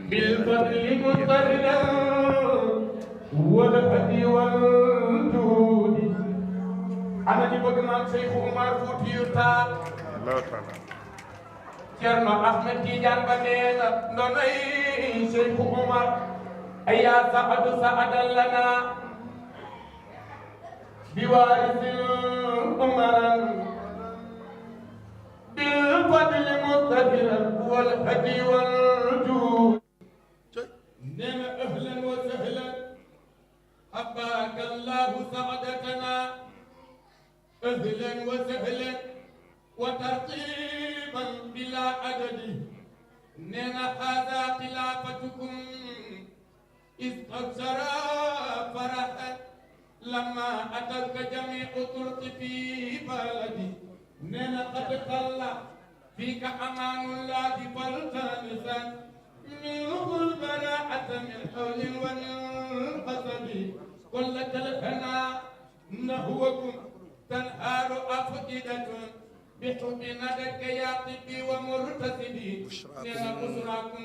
بالفضل مضطردا والهدي والجود أنا دي بغنا شيخ عمر فوتي تال الله تعالى Cerno Ahmed Tidiane ba neena ndonay Cheikh Oumar aya saadu saadan lana biwarisil umaran bil fadli muqtadiran wal hadi wal jud neena ahlan wa sahlan habaka Allah saadatana ahlan wa sahlan وترتيبا بلا عدد ننا هذا خلافتكم إذ أبصر فرحا لما أتلك جميع طرق في بلدي ننا قد خلى فيك أمان الله فالتمسا منه البراءة من حول ومن قصد كلك الهنا نهوكم تنهار أفئدة بحب ندك يا طبي ومرتسدي بشراكم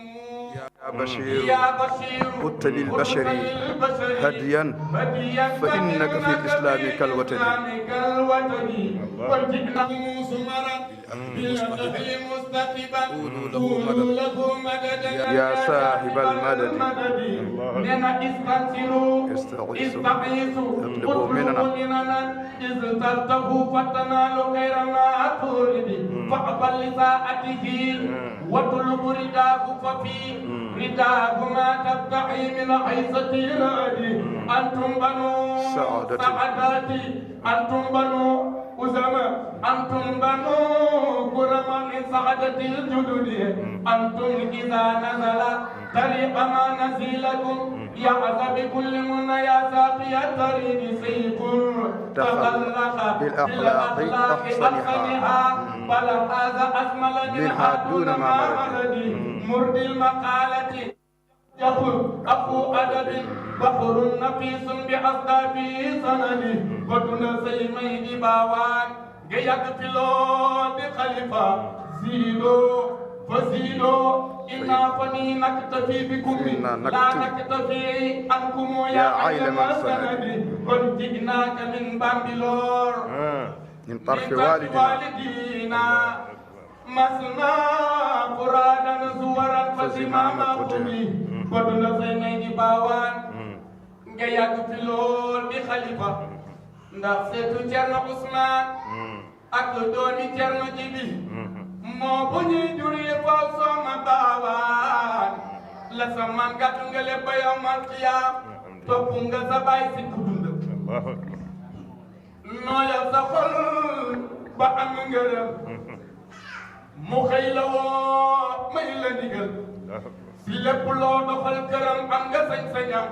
يا بشير قلت للبشر هديا فإنك في الإسلام كالوتد وجئناكم سمرا بالأهل مستقبا قولوا له مددا يا صاحب المدد لنا استغفروا استغيثوا اطلبوا مننا إذ تلتهوا فتنالوا خير ما تريد فاقبل لساعته واطلب رداه ففي رداه ما تبتغي من عيسة رادي أنتم بنو سعادتي أنتم بنو أسامة أنتم بنو كرما من سعادة الجدود أنتم إذا نزل طريق ما نزيلكم يعزى بكل من يا ساقي الطريق سيف تخلق بالأخلاق أحسنها فلهذا أكمل منها دون ما مرد المقالة يقول أخو أدب بحر نفيس بأصدابه سند ودون سيمين باوان جيد فلو بخليفة زيلو فزيلو إنا فني نكتفي بكم لا نكتفي عنكم يا عيلم السند قد جئناك من بامبلور من طرف والدنا مسنا فرادا زورا فزماما قمي بدنا سيني باوان جياد في لول بخليفة ndax seetu Cerno Ousmane ak doomi Cerno Jibi moo bu ñuy juree foo sooma baawaan la sa maam gàttu nga le ba yawmal qiyaam topp nga sa baay si ku dund nooyal sa xol ba am ngërëm mu xëy la woo may la ndigal si lépp loo doxal këram am nga sañ-sañam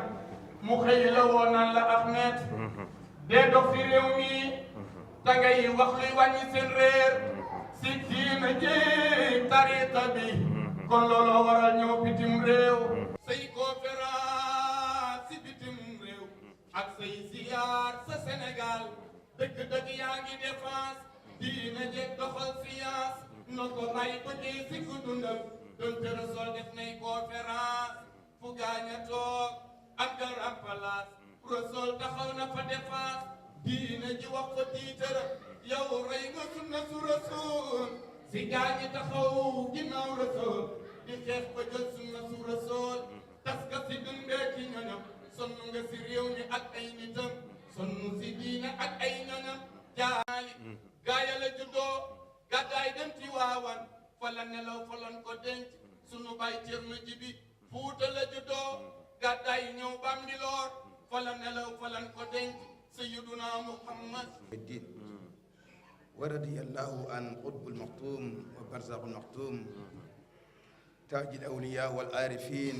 mu xëy la woo naan la Ahmed dee dox si réew mi da ngay wax luy wàññi seen réer si diina ji tariqa bi kon looloo waral ñëw bitim réew say conférence si bitim réew ak say ziyaar sa Sénégal dëgg-dëgg yaa ngi défense diina ji doxal science no ko may ko dee si ku dundam donte Rasul def nay conférence fu gaaña toog ak garam palaas Rasul taxaw na fa défense diina ji wax ko tiitara yow rey nga sunna su Rasul si gaañi taxaw ginnaaw Rasul di xeex ba jël sunna su Rasul tas ka si dundee ci ñoñam sonn nga si réew mi ak ay nitam sonn si diina ak ay ñoñam jaali gaaya la juddoo gàddaay dem ci waawan fa la nelaw fa lan ko denc sunu baay Cerno Jibi Fuuta la juddoo gàddaay ñëw Bambilor fa la nelaw fa lan ko denc sayyiduna Muhammad الدين ورضي الله عن قطب المختوم وبرزخ المختوم تاج الأولياء والعارفين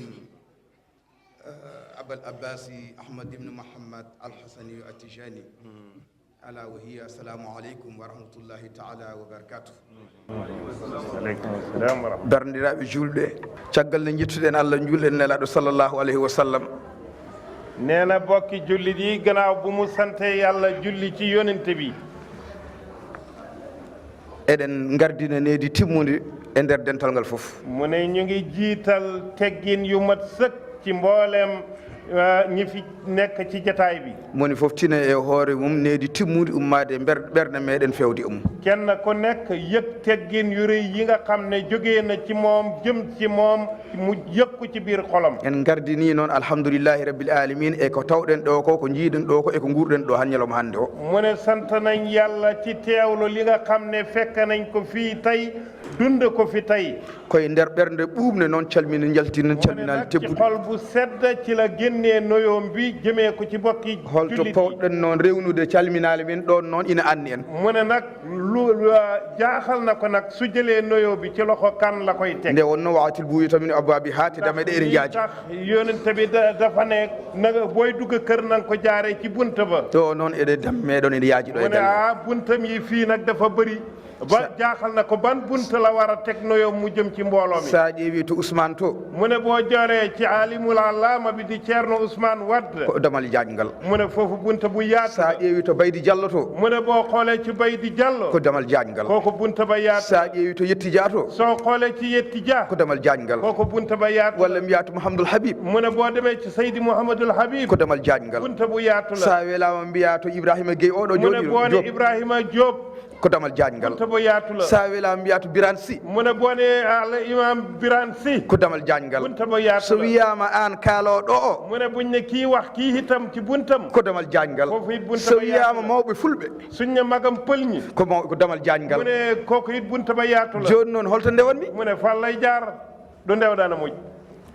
أبا العباسي أحمد بن محمد الحسني التجاني ألا وهي السلام عليكم ورحمة الله تعالى وبركاته. عليكم السلام ورحمة الله. darndiraaɓe julɓe caggal nde jettuɗen Allah julɗen nelaɗo sallllahu alayhi wa sallam. nee na bokki jullit yi gannaaw bu mu sante yàlla julli ci yonente bi eɗen gardina needi timmude e nder dental ngal fof mu ne ñu ngi jiital teggin yu mat sëkk ci mbooleem ñi fi nekk ci jataay bi moni fof tina e hoore mum needi timmude ummade ɓerde meɗen fewde kenn ku nekk yëg teggin yu rëy yi nga xam ne jógee na ci moom jëm ci moom mu yëkku ci biir xolam en gardini noon alhamdulillahi rabbil alamin e ko tawɗen ɗo ko jiiɗen ɗo ko e ko guurɗen ɗo han ñalawma hannde o mu ne sant nañ yàlla ci teewlu li nga xam ne fekk nañ ko fii tey dund ko fi tey koye nder ɓernde ɓuuɓne noon calmini jaltinen calminali ci xol bu sedd ci la génnee noyoom bi jëmee ko ci bokki holto powɗen noon rewnude calminali min ɗon noon ina anni en mu ne nag lu jaaxal na ko nag su jëlee noyoo bi ci loxo kan la koy teg nde wonno wawatil buuyi tamin abbabi haati dameɗe ene jaaji tax yonente bi dafa ne naga booy dugg kër nanga ko jaaree ci bunta ba to noon eɗe dammeɗon ene yaaji ɗo e mu ne buntam yi fii nag dafa bëri ba jaaxal na ko ban bunta la war a teg noyoom mu jëm ci mbooloo mi sa ƴeewi to Ousmane to mu ne boo joree ci alimul allama bi di Ceerno Ousmane Wade ko damal jaajngal mu ne foofu bunta bu yaatu sa ƴeewi to Baydi Diallo to mu ne boo xoolee ci Baydi Diallo ko damal jaajngal kooku bunta ba yaatu sa ƴeewi to Yetti Dia to soo xoolee ci Yetti Dia ko damal jaajngal kooku bunta ba yaatu walla mbiya to Mouhamadoul Habib mu ne boo demee ci Seydi Mouhamadoul Habib ko damal jaajngal bunta bu yaatu la sa welama mbiya to Ibrahima Gueye oɗo mu ne boo ne jooɗi Ibrahima Diop ko damal jaajngal bunta bu yaatu la sa welama mbiya to Birane Sy mu ne boo ne al imam Birane Sy ko damal jaajngal bunta bu yaatu so la wiyama an kaaloɗo o mu ne buñ ne kii wax kii itam ci buntam ko damal jaajngal foofu it bunta so ba yaatu wiyama la mawɓe fulɓe suñ ne magam pël ñi ko damal jaajngal mu ne kooku it bunta ba yaatu la joni noon holto ndewanmi mu ne fan lay jaar du ndewɗana muj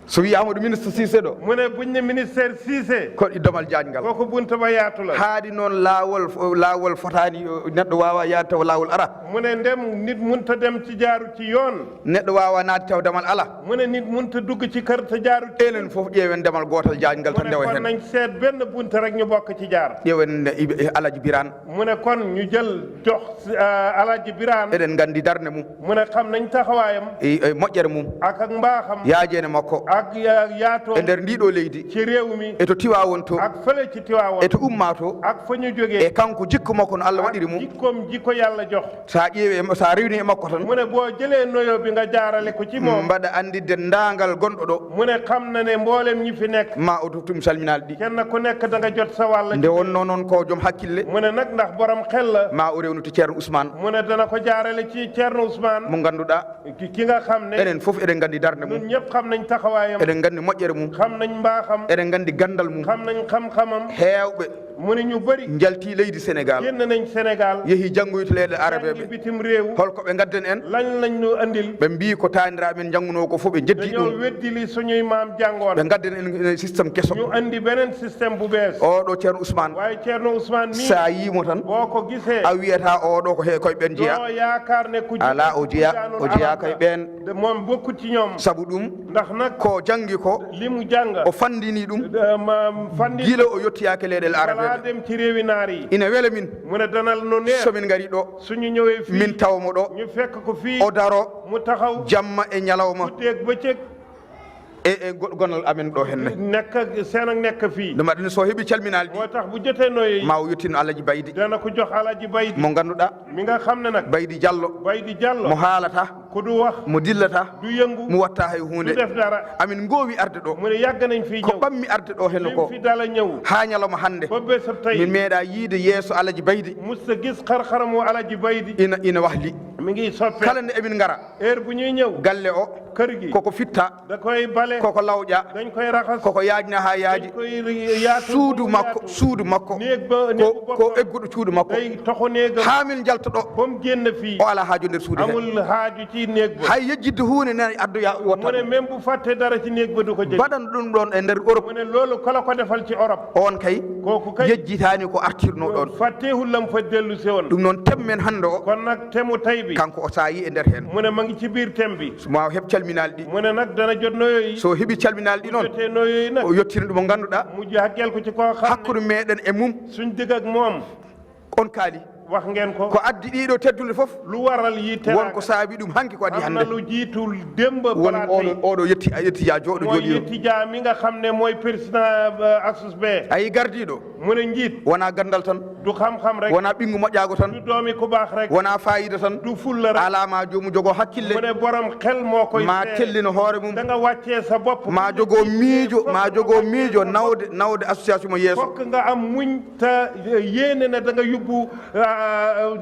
so wiyama ɗo ministre Cissé ɗo mu ne buñ ne ministère Cissé ko damal jaajngal kooku bunta ba yaatu la haadi noon laawol fotani neɗɗo wawa yaade taw laawol ara mu ne ndem nit munta dem ci jaaru ci yoon neɗɗo wawa naade taw damal ala mu ne nit munta dugg ci kër te jaaru ci enen fof ƴeewen damal gotal jaajngal tan mu ne ndewa kon hen nañ seet benn bunta rek ñu bokk ci jaar ƴeewen Alaji Birane mu ne kon ñu jël jox Alaji Birane eɗen gandi darde mum mu ne xam nañ taxawaayam e moƴƴere mum ak mbaaxam yaajene makko ak yaatoo e nder ndiɗo leydi ci réew mi e to Tiwawon to ak fële ci Tiwaawoon e to umma to ak fa ñu e jógee kanko jikku makko no Allah waɗiri mum jikkoom jikko yàlla jox sa ƴeewi sa rewni e makko tan mu ne boo jëlee noyo bi nga jaarale ko ci moom mbaɗa andide ndaangal gonɗo ɗo mu ne xam na ne mboolem ñi fi nekk ma o tum salminali ɗi kenn ku nekk da nga jot sa wàll nde wonno noon ko joom hakkille mu ne nag ndax borom xel la ma o rewnu to Ceerno Ousmane mu ne dana ko jaarale ci Ceerno Ousmane mo ganduɗa ki nga xam ne enen fof eɗen gandi darde ñun mum ñëpp xam nañ taxawaayam eɗen gandi moƴƴere mum xam nañ mbaaxam eɗen gandi gandal mum xam nañ xam-xamam heewɓe mu ne ñu bëri jalti leydi Sénégal génn nañ Sénégal yeehi janngoy to leyɗe arabe jàngi ɓe bitim réew holko ɓe gadden en lañ lañ ñu andil ɓe mbi ko taniraɓe men jannguno ko fof ɓe jeddi dañoo ɗum weddi li suñuy maam jàngoon ɓe gadden en systéme kesso ñu andi beneen système bu bees oɗo Ceerno Ousmane waaye Ceerno Ousmane mi sa yimo tan boo ko gisee a wiyata oɗo ko he koye ɓen jeeya doo yaakaar ne ku ala o jeeya koye ɓen moom bokku ci ñoom saabu ɗum ndax nag ko janggi ko li mu jàng o fandini ɗum fandi guila o yettiyake leyɗele wala arabe dem ci réewi naar yi ina weela min mu ne danal no neex somin gari ɗo suñu ñëwee fii min tawmo ɗo ñu fekk ko fii o daro mu taxaw jamma e ñalawma guddeeg bëccëg e gonal amen ɗo henne nekk seen ak nekk fii ɗum waɗi so heeɓi calminali moo tax bu jotee noyyi ma o yettino Alaji Baydi dana ko jox Alaji Baydi mo ganduɗa mi nga xam ne nag Baydi Diallo Baydi Diallo mo haalata ku du wax mo dillata du yëngu mo watta hay du hunde def dara amin goowi arde ɗo mu ne yàgg nañ fii ko ñëw ɓammi arde ɗo henne lim ko fi dala ñëw ha ñalawma hande ba bésab tey min meeɗa yiide yeeso Alaji Baydi musta gis xar-xaramu Alaji Baydi ina wahli mi ngi soppe kala nde emin ngara heure bu ñuy ñëw galle o kër gi koko fitta da koy bale koko lawƴa dañ koy raxas koko yaajna ha dañ yaaji koy yaatu suudu makko néeg ba ko egguɗo cuuɗo makko day toxu néegam ha min jalta ɗo ba mu génn fii o ala haaju nder suudu he amul haaju ci néeg ba hay yejjidde hunde nene addoya mu wotta ne même bu fàtte dara ci néeg ba du ko jël mbaɗan ɗum ɗon e nder Europe mu ne loolu kala ko defal ci Europe on kay kooku kay yejjitani ko artirno ɗon fàtteehul lam fa dellu si woon ɗum noon temmen hande o kon nag temu tay bi kanko o saayi e nder hen mu ne ma ngi ci biir tem bi ma heɓ calminali ɗi mu ne nag dana jot noyo yi so heeɓi calminali ɗi noon jotee noyo yi nag o yettini ɗum o ganduɗa mujj hakkeel ko ci koo xam hakkude meɗen e mum suñ digg ak moom on kaali wax ngeen ko ko addi ɗiɗo teddude fof lu waral yi wonko saabi ɗum hanki ko adi am na hande lu jiitul démb won balaa tey oɗo yetti ja jooɗo mooy jooɗi ɗo yetti jaa mi nga xam ne mooy président ASUS be ayi gardiɗo mu ne njiit wona gandal tan du xam-xam rek wona ɓingu moƴƴago tan du doomi ku baax rek wona fayida tan du fulla rek alama jomum jogo hakkille mu ne borom xel moo koy ma seet. tellino hoore mum da nga wàccee sa bopp ma jogo miijo nawde association mo yeeso fokk nga am muñ te yéene ne da nga yóbbu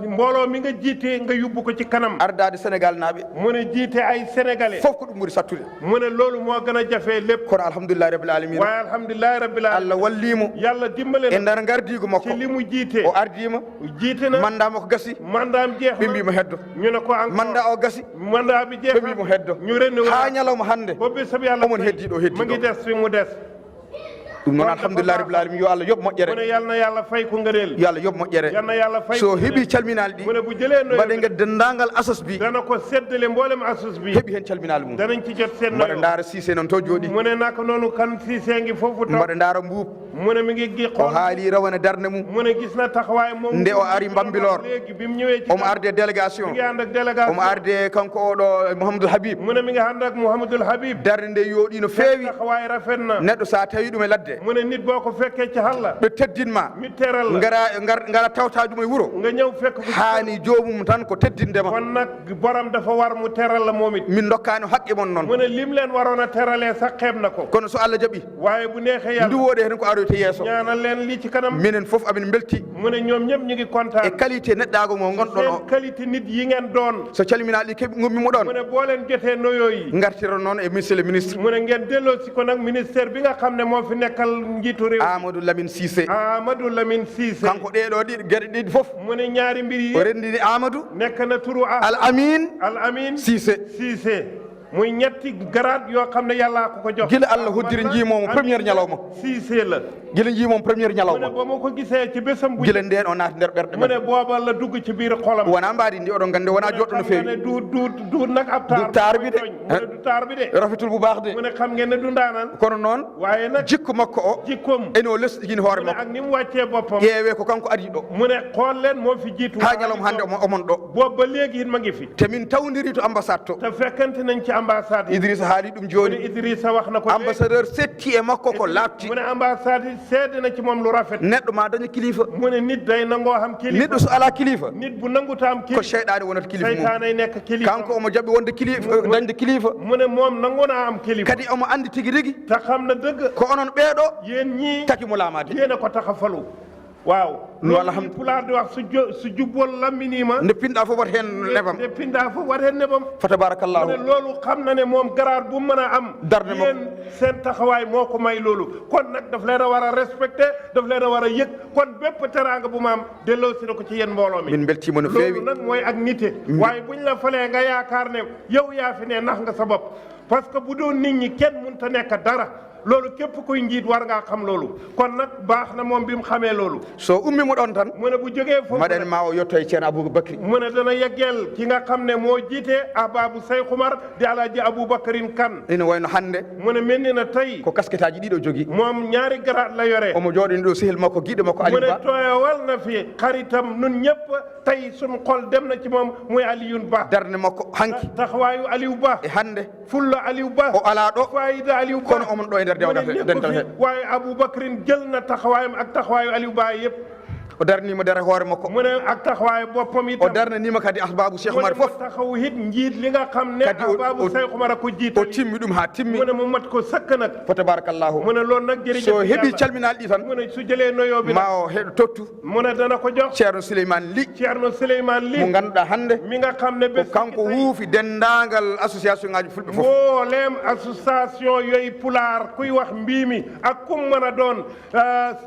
mbooloo mi nga jiite nga yóbbu ko ci kanam ardade sénégal naaɓe mu ne jiite ay sénégalais fof ko ɗum ɓuri sattude mu ne loolu moo gën a jafee lépp kono alhamdulillahi rabbil alamin waaye alhamdulilahi rabbil alamin allah wallimo yàlla dimbale e na nder gardigo makko ci li mu jiite o ardima jiite na mandat makko gasi mandaam jeex ɓe na mbimo heddo ñu ne ko encore mandat o gasi mandat bi jeex ɓe na mbimo heddo ñu renouvelé ha ñalawma hande ba bisab yàlla omon heddiɗo mu ngi des fi mu des ɗum noon alhamdulillahi rabbil alamin yo allah yoɓ mu moƴƴere ne yal na yàlla fay ko ngëneel yo allah yoɓ moƴƴere yal na yàlla fay so ko heeɓi calminali ɗi mu ne bu jëlee mbaɗe noyo nge dendagal asas bi dana ko seddale mboolem asus bi heeɓi hen calminali mum danañ ci jot seen mbaɗa noyo daara Cissé noon to jooɗi mu ne naka noonu kan Cissé ngi foofu taw mbaɗa daara mbuub mu ne mi ngi gi o xool haali rawane darde mum mu ne gis na taxawaay moom nde o ari Bambilor léegi bi mu ñëwee ci omo arde délégation mi ngi ànd ak délégation omo arde kanko oɗo Mouhamadoul Habib mu ne mi ngi ànd ak Mouhamadoul Habib darde nde yooɗi no feewi taxawaay rafet na neɗɗo sa tawi ɗum e ladde mu ne nit boo ko fekkee ci xalla ɓe teddinma mi teral la ngara tawtajumo e wuuro nga ñëw fekk ko ci haani joomum tan ko teddindema kon nag borom dafa war mu teral la moom it min dokkani haqqe mon noon mu ne lim leen waroon a teralee sax xeeb na ko kono so Allah jaɓi waaye bu neexee yàlla nduwoɗe hen ko aroyte yeeso ñaanal leen lii ci kanam minen foof amin belti mu ne ñoom ñëpp ñu ngi kontaan e qualité neɗɗago mo gonɗon o seen qualité nit yi ngeen doon so calminaɗi keeɓi gommimo mu ɗon ne boo leen jotee noyoo yi gartiron noon e monsieur le ministre mu ne ngeen delloo si ko nag ministère bi nga xam ne moo fi nekkal njiitu réew Amadou Lamine Cissé Amadou Lamine Cissé kanko ɗeɗo ɗiɗi gueɗe ɗiɗi foof mu ne ñaari mbir yi o rendini Amadou nekk na turu Al Amin Al Amin Cissé Cissé muy ñetti grade yoo xam ne yàllaa ko jox gila Allah hoddiri jiimomo premiére ñalawma Cissé la gila jiimomo premiére mu ne ñalawma ba ma ko gisee ci bésam bu gila nden o naati nder ɓerɗe mu men ne booba la dugg ci biir xolam wona mbaadi ndi oɗon gandi wona joɗɗo no xam nga ne feewi du nag ab taar du taar bi de. mu ne du taar bi de rafetul bu baax de mu ne xam ngeen ne du ndaanaan kono noon waaye nag jikku makko o jikkoom eno lesɗini hoore mu ne makko ak ni mu wàccee boppam ƴeewe ko kanko adi ɗo mu ne xool leen moo fi jiitu ha ñalawma hande omon ɗo boobu ba léegi it ma ngi fi te min tawdiri to ambassade to te fekkante nañ ci ambassade yi Idrissa haali ɗum mu ne joni Idrissa wax na ko léegi ambassadeur setti e makko ko laaɓti mu ne ambassade yi seede na ci moom lu rafet neɗɗo ma daña kilifa mu ne nit day nangoo xam kilifa neɗɗo so ala kilifa nit bu nanguta am ko kilifa cheyɗade wonata kilifa mum saytaanay nekk kilifa kanko omo jaɓi wonde kilifa dañde kilifa mu ne moom nangu naa am kilifa kadi omo andi tigui rigui te xam na dëgg ko onon ɓeeɗo yéen ñii taki mo laamade yéen a ko tax a falu waaw Loolu loolu pulaar di wax su jubbol lamminiima nde pinɗa fof wat hen lebam de pindaa foofu war hen nebam fa mu ne tabarakallahu loolu xam na ne moom garaar bu mën a am Darne moom. yéen seen taxawaay moo ko may loolu kon nag daf leen a war a respecté daf leen a war a yëg kon bépp teraanga bu ma am delloo si na ko ci yéen mbooloo mi min beltima no feewi loolu nag mooy ak nite waaye buñ la falee nga yaakaar ne yow yaa fi ne nax nga sa bopp parce que bu doon nit ñi kenn mënut a nekk dara loolu képp kuy njiit war ngaa xam loolu kon nag baax na moom bi mu xamee loolu so ummimo ɗon tan mu ne bu jógee foofu maɗen nag ma o yetto e ceerno Aboubacry mu ne dana yeggeel ki nga xam ne moo jiite ahbabu Cheikh Oumar di alaaji Aboubacarine Kane ina wayno hande mu ne mel ni na tey ko casquette aji ɗiɗo jogui moom ñaari garaat la yore omo jooɗini ɗo sehil makko guiɗo makko mu Aliou ne Ba tooyawal na fi xaritam nun ñëpp tey suñ xol dem na ci moom muy Alioune Ba darde makko hanki taxawaayu Aliou Ba e hande fulla Aliou Ba o ala ɗo fayida Aliou Ba kono omon ɗo e nder dental he waaye Aboubacarine jël na taxawaayam ak taxawaayu Aliou Ba yëpp o darnima dere hoore makko mu ne ak taxawaayu boppam o itam darnanima kadi asbabu Cheikh mu ne Oumar mu foof taxaw it njiit li nga xam ne Kadi ahbabu Cheikh Oumar a ko o jiital timmi ɗum ha timmi mu ne mu mat ko sëkk nag fa tabarakallahu mu ne loolu nag jërëjëf so heeɓi yàlla. calminali ɗi tan mu ne su jëlee noyoo bi nag ma o heɗo tottu mu ne dana ko jox ceerno Souleymane Ly Ceerno Souleymane Ly mo ganduɗa hande mi nga xam ne ko bés kanko huufi dendagal association ngaji fulɓe foof mbooleem association yooyu pulaar kuy wax mbiimi ak kum mën a doon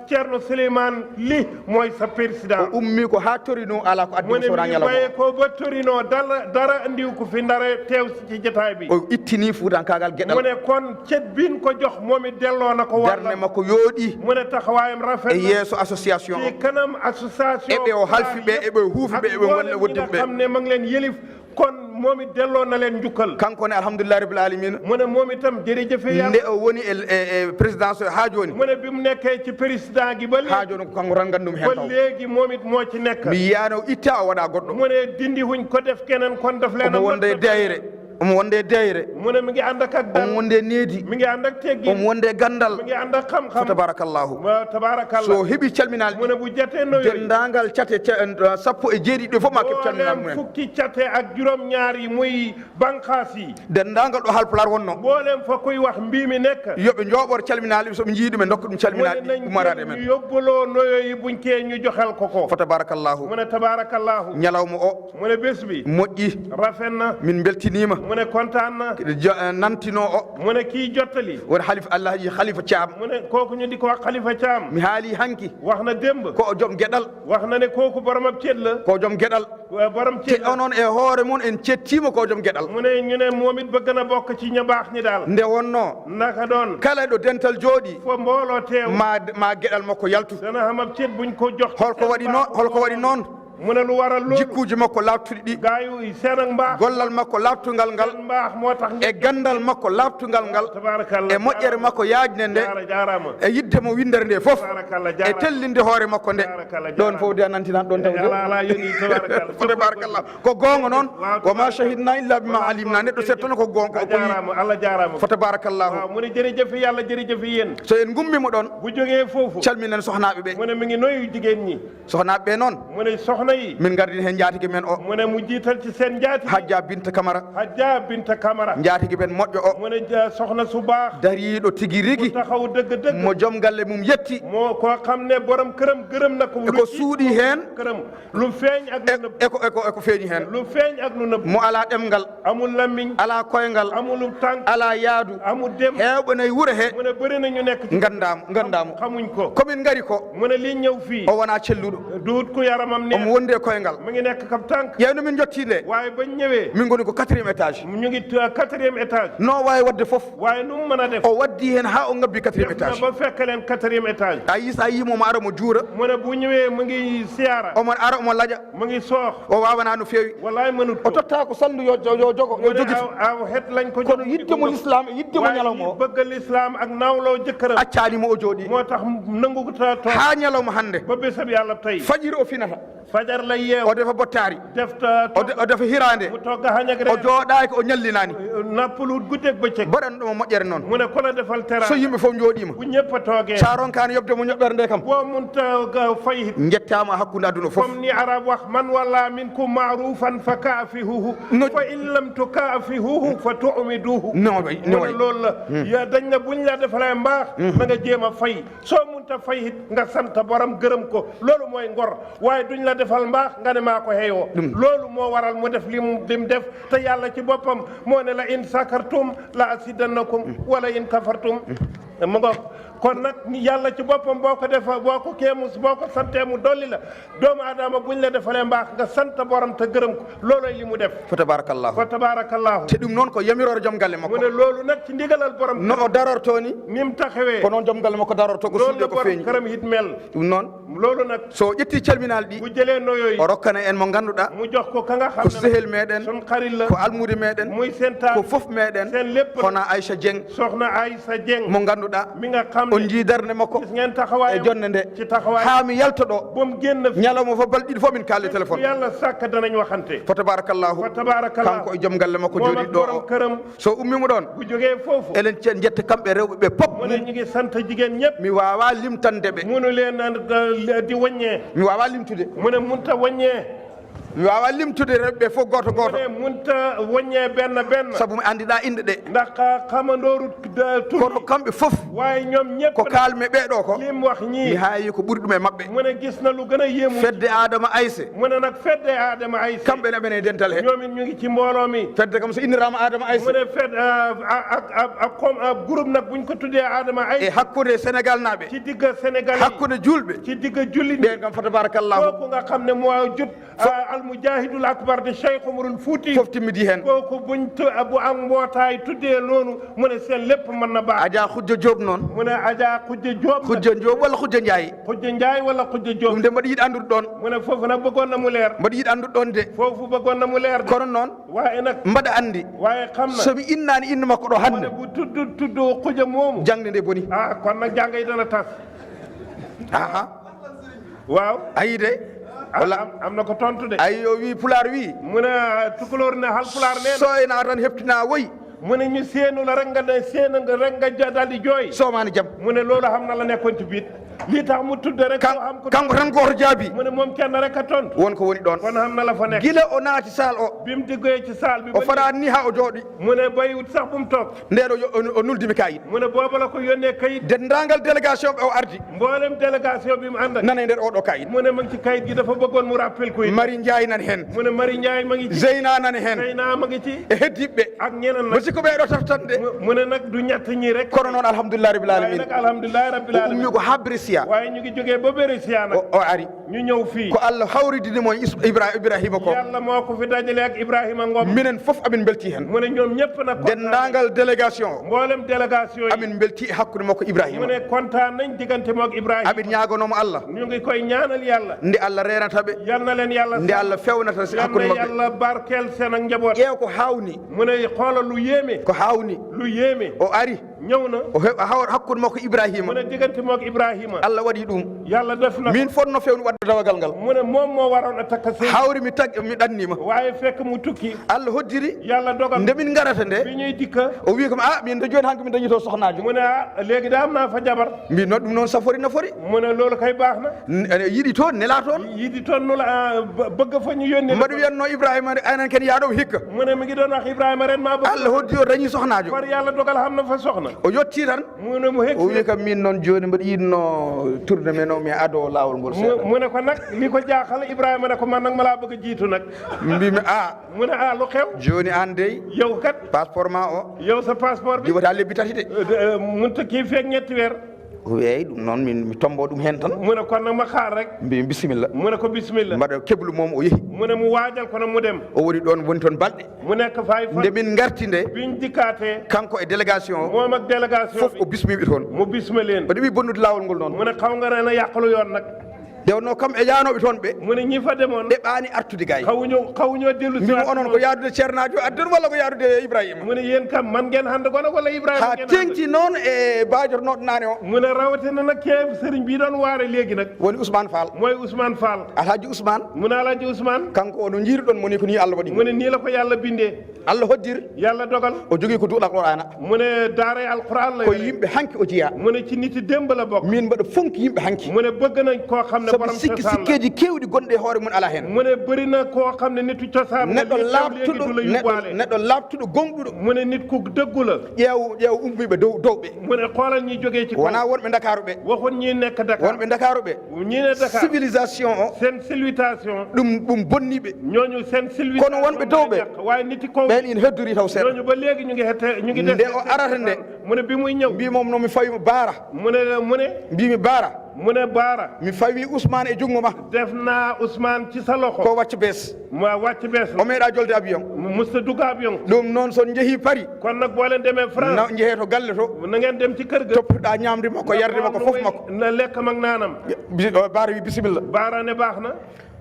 Ceerno Souleymane Ly mooy sa président o ummi ko ha Torino ala ko mu addi ne sowona mi ñalawma bayee ko ba Torino dara andiw ko fi ndare teew si ci jotaay bi o ittini fuutankagal mu gueɗal ne kon cet biin ko jox moom it delloo na ko darde walla makko yooɗi mu ne taxawaayam rafet e na yeeso association ci kanam association eɓe o halfi ɓe eɓe huufi ɓe eɓe wonne woddin ɓe xam ne ma ngi leen yëlif kon moom it delloo na leen njukkal kanko ne alhamdulillahi rabbil alamin mu ne moom itam jërëjëfe yàlla nde o woni e présidence ha joni mu ne bi mu nekkee ci président gi ba ha léegi joni ko kanko tan gandumi hen ba taw léegi moom it moo ci nekk mi yiyano o itta o waɗa goɗɗo mu ne dindi huñ ko def keneen kon daf leen omo wonda e dayre omo wonde deyre mu ne mi ngi ànd ak dal omo wonde needi mi ngi ànd ak teggin omo wonde gandal mi ngi ànd ak xam-xam tabarakallahu wa tabarakallah so heɓi calminal mu ne bu jatee noyoy dendagal cate sappo e jeeɗiɗi fof ma keɓ calminal mboolem mumen fukki cate ak juróom-ñaar yi muy banqaas yi dendagal ɗo halpular wonno mboolem fa kuy wax mbii mi nekk yoɓe jooɓor calminali soɓe jiiɗumen dokka ɗum mu calminali ne nañ ummarade ñu men yóbbuloo noyoyi buñ kee ñu joxel ko fo tabarakallahu mu ne tabarakallahu ñalawma o mu ne bés bi moƴƴi rafet na min beltinima mu ne kontaan na nantino o mu ne kii jottali won halifa allah ji halifa thiam mu ne kooku ñu di ko wax Khalifa Thiam mi haali hanki wax na démb ko joom gueɗal wax na ne kooku boromab cét la ko joom gueɗal borom te cét la onon e hoore mon en cettima ko joom gueɗal mu ne ñu ne moom it bëgg na bokk ci ña baax ñi daal nde wonno naka doon kala ɗo dental jooɗi fo mbooloo teew ma gueɗal makko yaltu dana xamab cét buñ ko jox holko waɗi noon mu ne lu waral loolu jikkuji makko laaɓtuɗi ɗi gaayu seen ak mbaax gollal makko laaɓtugal ngal seen mbaax moo tax e gandal makko laaɓtugal ngal tabarakallah e moƴƴere makko yaajne nde jaarama e yidde mo windere nde fof tabarakallah e jaarama tellinde hoore makko nde ɗon fof de a nantinan ɗon taw ala yoni tabarakallah tabarakallah ko gonga noon wa ma shahidna illa bima alimna neɗɗo settono ko gonga ko jaarama Allah jaarama fo tabarakallahu waaw mu ne jërëjëf yàlla jërëjëf yéen so en gummimo ɗon bu jógee foofu calminen sohnaɓe ɓe mu ne mi ngi noyu jigéen ñi sohnaɓe ɓe noon mu ne soxna yi min gardin hen jaatigui men o mu ne mu jiital ci seen njaati Hadja Binta Camara Hadja Binta Camara jaatigui men moƴƴo o mu ne soxna su baax dariɗo tigui rigui taxaw dëgg-dëgg mo joom galle mum yetti moo koo xam ne borom këram gërëm na ko eko suuɗi hen këram lu feeñ ak lu nëbb eko feeñi hen lu feeñ ak lu nëbb mo ala ɗemgal amul lammiñ ala koyngal amul tànk ala yaadu amul dem hewɓe nayi wuuro he mu ne bëri na ñu nekk ci gandamo xamuñ ko komin gari ko mu ne li ñëw fii o wona celluɗo duut ku yaramam ne omo wondi e koyngal mu ngi nekk kab tànk yeyno min jotti nde waaye bañ ñëwee min goni ko 4e étage ñu ngi 4e étage no wawi wadde foof waaye nu mu mën a def o waddi hen ha o ngabbi 4e étage ba fekk leen 4e étage a yi sa yimomo ara mo juura mu ne bu ñëwee mu ngi siyaara omo ara omo laaƴa mu ngi soox o wawana no fewi wallahi mënut o totta ko sandu yo jogo yo jogiti aw het lañ ko kono yiddemo l'islam e yiddemo ñalawma o bëgg l'islam ak nawloo jëkkëram accanimo o jooɗi moo tax nanguta toog ha ñalawma hande ba bésab yàlla tey fajiri o finata fajar lay yeew o defa bottari defta o defa hirande mu togga hañagre o jooɗaki o ñallinani nappaluut guddeeg bëccëg mbaɗan ɗomo moƴƴere noon mu ne ko la defal tera so yimɓe fof jooɗima bu ñëpp a toogee sa ronkani yobdemo ñoɓɓere nde kam boo munta fay hit jettama hakkude aduna fof comme ni arab wax man walla minkum ma'rufan fa kaafihuhu fa in lam tukaafihuhu fa tu'miduhu no way loolu la ya dañ na buñ la defalee mbaax na nga jéem a fay soo munta fay hit nga sant borom gërëm ko loolu mooy ngor waaye duñ la defal mbaax nga ne maa ko xeeyoo loolu moo waral mu def li mu def te yàlla ci boppam moo ne la in sakartum la asidannakum wala in kafartum mu nga kon nag yàlla ci boppam boo ko defa boo ko kéemus boo ko santee mu dolli la doomu aadama buñ la defalee mbaax nga sant borom te gërëm ko looloy li mu def fa tabarakallahu fa tabarakallahu te ɗum noon ko yamirore joom galle makko mu ne loolu nag ci ndigalal borom no o darorto ni ni mu taxawee ko noon joom galle makko darorto ko loolu la suuɗe ko borom feeñi këram hit mel ɗum noon loolu nag so ƴetti calminal ɗi bu jëlee noyooyu o rokkana en mo ganduɗa mu jox ko ka nga xam ko ne sehel meɗen sun xarit la ko almude meɗen muy seen taal ko fof meɗen seen lépp hono Aïcha Dieng soxna Aïssa Dieng mo ganduɗa mi nga xam on ne jiidarde makko gis ngeen taxawaay e jonde nde ci taxawaay ha mi yalta ɗo ba mu génn fi ñalawma fof balɗe ɗiɗi fof min kalli téléphone yàlla sàkk danañ waxante fa tabarakallahu fa tabarakallahu kanko e joom galle makko moom jooɗi ak ɗo borom o këram so ummimo ɗon bu jógee foofu enen jetta kamɓe rewɓe ɓe pop mu ne ñu ngi sant jigéen ñëpp mi wawa limtande ɓe munu leen di wàññee mi wawa limtude mu ne munta wàññee mi wawa limtude rewɓe fof goto mu goto ne munta wàññee benn saabu mi andiɗa inde ɗe ndax xamandooru kono kamɓe fof waaye ñoom ñëpp ko kalme ɓeɗo ko lim wax mi ñii haayi ko ɓuuri ɗum e mabɓe mu ne gis na lu gën a yéemu fedde adama ayse mu ne nag fedde Adama Ayse kamɓe ne ɓene e dental he ñoom it ñu ngi ci mbooloo mi fedde kam so innirama adama ayse mu ne fed ak groupe nag buñ ko tuddee Adama e Ayse hakkude sénégal naɓe ci digga Sénégal yi hakkude julɓe ci digga jullit ɓen kam fa tabarakallahu kooku nga xam ne moo jut almujahidul akbar de Cheikh Umarul Fouti fof timmidi hen kooku bu am mbootaay tuddee noonu mu ne seen lépp mën na baax Adja Khoudia Diop noon mu ne Adja Khoudia Diop Khoudia Diop walla Khoudia Ndiaye Khoudia Ndiaye wala Khoudia Diop ɗum de mbaɗa yiɗi andude ɗon mu ne foofu nag bëggoon na mu leer mbaɗa yiɗi andude ɗon de foofu bëggoon na mu leer de kono noon waaye nag mbaɗa andi waaye xam na somi innani inde makko ɗo mu hande ne bu tudd Khoudia moomu jangde nde boni kon nag jàng yi dana tas aha waaw ayi de walla am na ko tontu de ay yo wi pulaar wi mu ne tukulóor ne hal pulaar nee na soyna tan heptina woyi mu ne ñu séenu la rek nga ne séenu nga rek nga daal di jooy somani jaam mu ne loolu xam na la nekkoon ci biit lii tax mu tudde rek koo xam ko kanko tan goto jaabi mu ne moom kenn rek a tontu wonko woni ɗon kon xam na la fa nekk gila o naati sal o bi mu diggee ci saal bi o faɗa ni ha o jooɗi mu ne bayiwut sax bu mu toog ndeɗo o nuldimi kayit mu ne booba la ko yónnee kayit dendagal délégation ɓe o ardi mboolem délégation bi mu ànd ak nana e nder oɗo kayit mu ne ma ngi ci kayit gi dafa bëggoon mu rappel ko it Mari Ndiaye nani hen mu ne Mari Ndiaye ma ngi ci Zeyna nani hen Seyna ma ngi ci e heddiɓe ak ñeneen nag musidko ɓeɗo taftande mu ne nag du ñett ñi rek kono noon alhamdulillah rabbil waaye alamin nag alhamdulilahi rabbil o alamin ummi ko ha Brescia waaye ñu ngi jógee ba Brescia nag o ari ñu ñëw fii ko Allah hawridinimo Ibrahima ko yàlla moo ko fi dajale ak Ibrahima Ngom minen foof amin belti hen mu ne ñoom ñëpp nag dendagal délégation mboolem délégation yi amin belti e hakkude makko mu Ibrahima ne kontaan nañ diggante mook Ibrahima amin ñagonomo Allah ñu ngi koy ñaanal yàlla nde Allah renataɓe yal na leen yàlla nde Allah fewnata yal hakkude na mabɓe yàlla barkeel seen ak njaboot ƴeew ko hawni mu ne xoolal lu yéeme ko hawni lu yéeme o ari ñëw na o heɓa hawra hakkude makko mu Ibrahima ne diggante mook Ibrahima Allah waɗi ɗum yàlla def na min fonno fewni wadde dawagal ngal mu ne moom moo waroon a takk seen hawri mi ɗannima waaye fekk mu tukki Allah hoddiri yàlla dogal nde min garata nde bi ñuy dikka o wi kom min de joni hanko min dañito sohnajo mu ne léegi daa am naa fa jabar min noon ɗum noon safori nafori mu ne loolu kay baax na yiɗi toon nela toon yidi toon nu la bëgg fa ñu yónni mbaɗa wiyanno Ibrahima anen ken yaaɗo hikka mu ne mi ngi doon wax Ibrahima ren maa bëgg Allah hoddi o dañi sohnajo far yàlla dogal xam na fa soxna o yetti tan mu ne mu hegg o wi kam min noon joni mbaɗa yinno tourne men o mi ado lawol ngol seeɗa mu ne ko nag li ko jaaxal Ibrahima ne ko man nag ma laa bëgg a jiitu nag mbimi mu ne lu xew joni an dey yow kat passeport ma o yow sa passeport bi jiwata lebbi tati de munta kii feeg ñetti weer eyyi ɗum noon mi tombo ɗum hen tan mu ne kon nag ma xaar rek mbimi bisimilla mu ne ko bismillah mbaɗa keblu mom o yeehi mu ne mu waajal ko nag mu dem o woni ɗon woni toon balɗe mu nekk fay fa nde min garti nde biñ dikkaatee kanko e délégation o moom ak délégation fof bi o bismiɓe toon mu bisma leen mbaɗa wi bonnude lawol ngol noon mu ne xaw nga ren a yàqalu yoon nag dewno kam e yanoɓe toon ɓe mu ne ñi fa demoon ɗeɓani artude gay xawuñoo dellu si mbimo onon ko yaadude ceernajo addon walla ko yaadude Ibrahima mu ne yéen kam man ngeen hande kono walla Ibrahima ha tengti noon e bajornoɗo nane o mu ne rawatina nag kee sëriñ bii doon waare léegi nag woni Ousmane Fall mooy Ousmane Fall Alhaji Ousmane mu ne Alhaji Ousmane kanko ono jiiruɗon moni ko ni Allah waɗi mu ne nii la ko yàlla bindee Allah hoddir yàlla dogal o jogui ko duuɗal Qur'ana mu ne daaray alquran la ko yimɓe hanki o jeeya mu ne ci niti démb la bokk min mbaɗa fonki yimɓe hanki mu ne bëgg nañ koo xam ne borom sikki cosaan la sikkeji kewɗi gonɗe e hoore mun ala hen mu ne bëri na koo xam ne nitu cosaan neɗɗo léegi du la yóbbaale neɗɗo labtuɗo gonɗuɗo mu ne nit ku dëggu la ƴeew ummiɓe dowɓe mu ne xoolal ñi jógee ci kaw wona wonɓe Dakaru ɓe waxun ñi nekk Dakar wonɓe Dakaru ɓe ñi ne Dakar civilisation o seen civilisation ɗum bonniɓe ñooñu seen civilisation kono wonɓe dowɓe waaye niti kaw ɓen ina heddori taw seeɗa ñooñu ba léegi ñu ngi xete ñu ngi nde o arata nde mu ne bi muy ñëw mbimom noon mi fawimo Baara mbimi Baara mu ne Baara mi fawi Ousmane e jungo ma def naa Ousmane ci sa loxo ko wacca bees ma wàcc bees o meeɗa jolde avion musta dugg avion ɗum noon son jeehi Paris kon nag boo leen demee France jeehe to galle to na ngeen dem ci kër ga toppuɗa ñamde makko yarde makko fof makko na lekkam ak naanam Baara wi bisimilla Baara ne baax na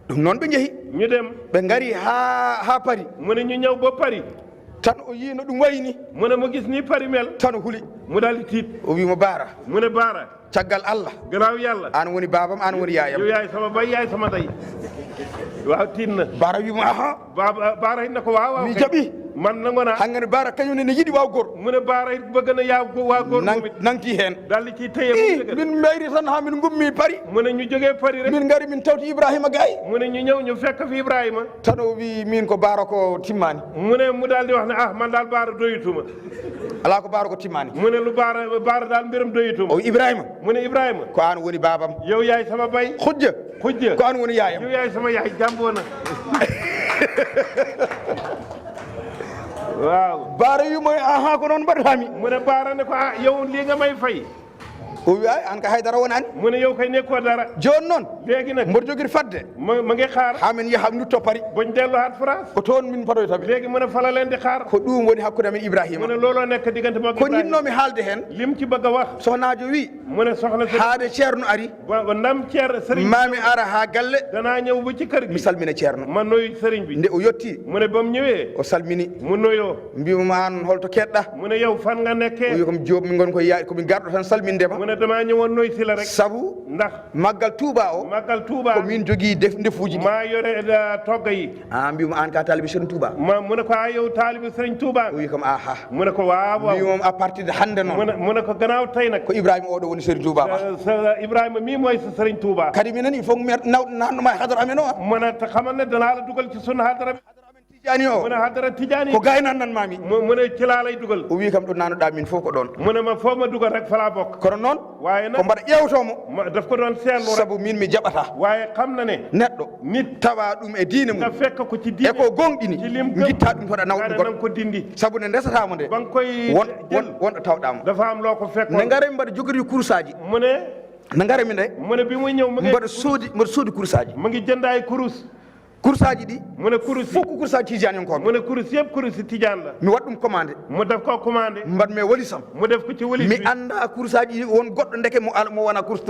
ɗum noon ɓe jeehi ñu dem ɓe ngari ha Paris mu ne ñu ñëw ba Paris tan o yino ɗum wayni mu ne mu gis ni Paris mel tan o huuli mu daal di tiit o wimo Baara mu ne Baara caggal Allah gannaaw yàlla an woni babam an woni yayam yow yaay sama bay yaay sama day waaw tiit na Baara wimo aha Baara it na ko waaw mi jaɓi man nangu naa hanngane Baara kañum ne yiɗi waw goor mu ne Baara it bëgg na yaa waa góor nanki hen daal di ciy téye min mayri tan ha min gummi Paris mu ne ñu jógee Paris rek min ngari min tawti Ibrahima gay mu ne ñu ñëw ñu fekk fi Ibrahima tan o wi min ko Baara ko timmani mu ne mu daal di wax ne man daal Baara doyituma ala ko Baara ko timmani mu ne lu Baara daal mbiram doyituma o Ibrahima mu ne Ibrahima ko an woni babam yow yaay sama bay xujja ko an woni yayam yow yaay sama yaay jàmboo na waaw Baara wi moy aha ko noon mbaɗatami mu ne Baara ne ko yow lii nga may fay o wi ay an ka haydara wonani mu ne yow kay nekkoo dara joni noon léegi nag mboɗo jogiri fadde ma ngi xaar ha min yaha nutto Paris bañ delluwaat France ko toon min paɗoytaɓe léegi mu ne fala leen di xaar ko ɗum woni hakkude amen Ibrahima mu ne looloo nekk diggante moom ko jinnomi haalde hen lim ci bëgg a wax sohnajo wi mu ne soxna haade ceerno ari ndam sëriñ mami ara ha galle danaa ñëw bu ci kër gi mi salmina ceerno ma noyu sëriñ bi nde o yetti mu ne ba mu ñëwee o salmini mu noyoo mbimo an holto keɗɗa mu ne yow fan nga nekkee o wi komi joob min gon komi garɗo tan salmindema mu ne damaa ñëwoon noy si la rek sabu ndax maggal Touba o màggal Touba ko min jogii ndefuuji ɗi maa yore togga yi mbimo an ka taalibe Serigne Touba mu ne ko yow taalibe Serigne Touba o wi kam aha mu ne ko waaw mbi moom à partir de hannde noon mu ne ko gannaaw tey nag ko Ibrahima oɗo woni Serigne Touba ma Ibrahima mii mooy sa Serigne Touba kadi minen il faut nanɗuma e hadara amen o mu ne te xamal ne danaa la dugal ci sunu hadara bi Tijaani o mu ne hadara Tijaani ko gaynan nan mami mu ne ci laa lay dugal o wi kam ɗo nanoɗa min fof ko ɗon mu ne ma foo ma dugal rek fa laa bokk kono noon waaye nag ko mbaɗa ƴewtomo daf ko doon seetlu rek sabu min mi jaɓata waaye xam na ne neɗɗo nit tawa ɗum e diine nga mum fekk ko ci diine e ko gonɗini ci lim gëm gitta ɗum toɗa nawɗum nan goɗɗo ko dindi sabu ne ndesatamo nde ba nga koy jël wonɗo tawɗamo dafa am loo ko fekk ne ngare mbaɗa jogori kursaji mu ne ne ngare mi nde mu ne bi muy ñëw mu ngi mbaɗa soodi kursaji mu ngi jënd ay kurus kursaji ɗi mu ne kurus fof ko kursaji tijani encore mu ne kurus yëpp kurus tijaan la mi waɗ ɗum commandé mu def ko commandé mbaɗmi e walisam mu def ko ci walis mi anda kursaji ɗi won goɗɗo ndeke mo wona course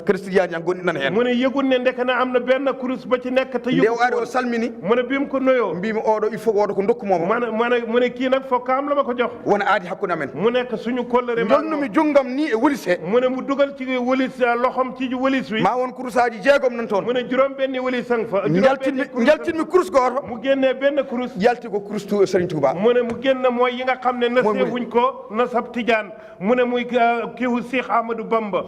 christiani an gonɗi nan hen mu ne yëgul ne ndeke na am na benn kurus ba ci nekk te nde yëgul o ari o salmini mu ne bi mu ko noyoo mbimi oɗo il faut woda ko dokkumomo mu ne kii nag foog am la ma ko jox wona aadi hakkude amen mu nekk suñu kóllëre jonnumi junggam ni e wolis he mu ne mu dugal ci walis loxom ci walis wi ma won kursaji jeegom nan toon mu ne juróom benni walis sang fa jaltinmi kurus goto mu génnee benn kurus yalti ko kurus Serigne Touba mu ne mu génn mooy yi nga xam ne na seewuñ ko na sab tijaan mu ne muy kiiwu Cheikh Ahmadou Bamba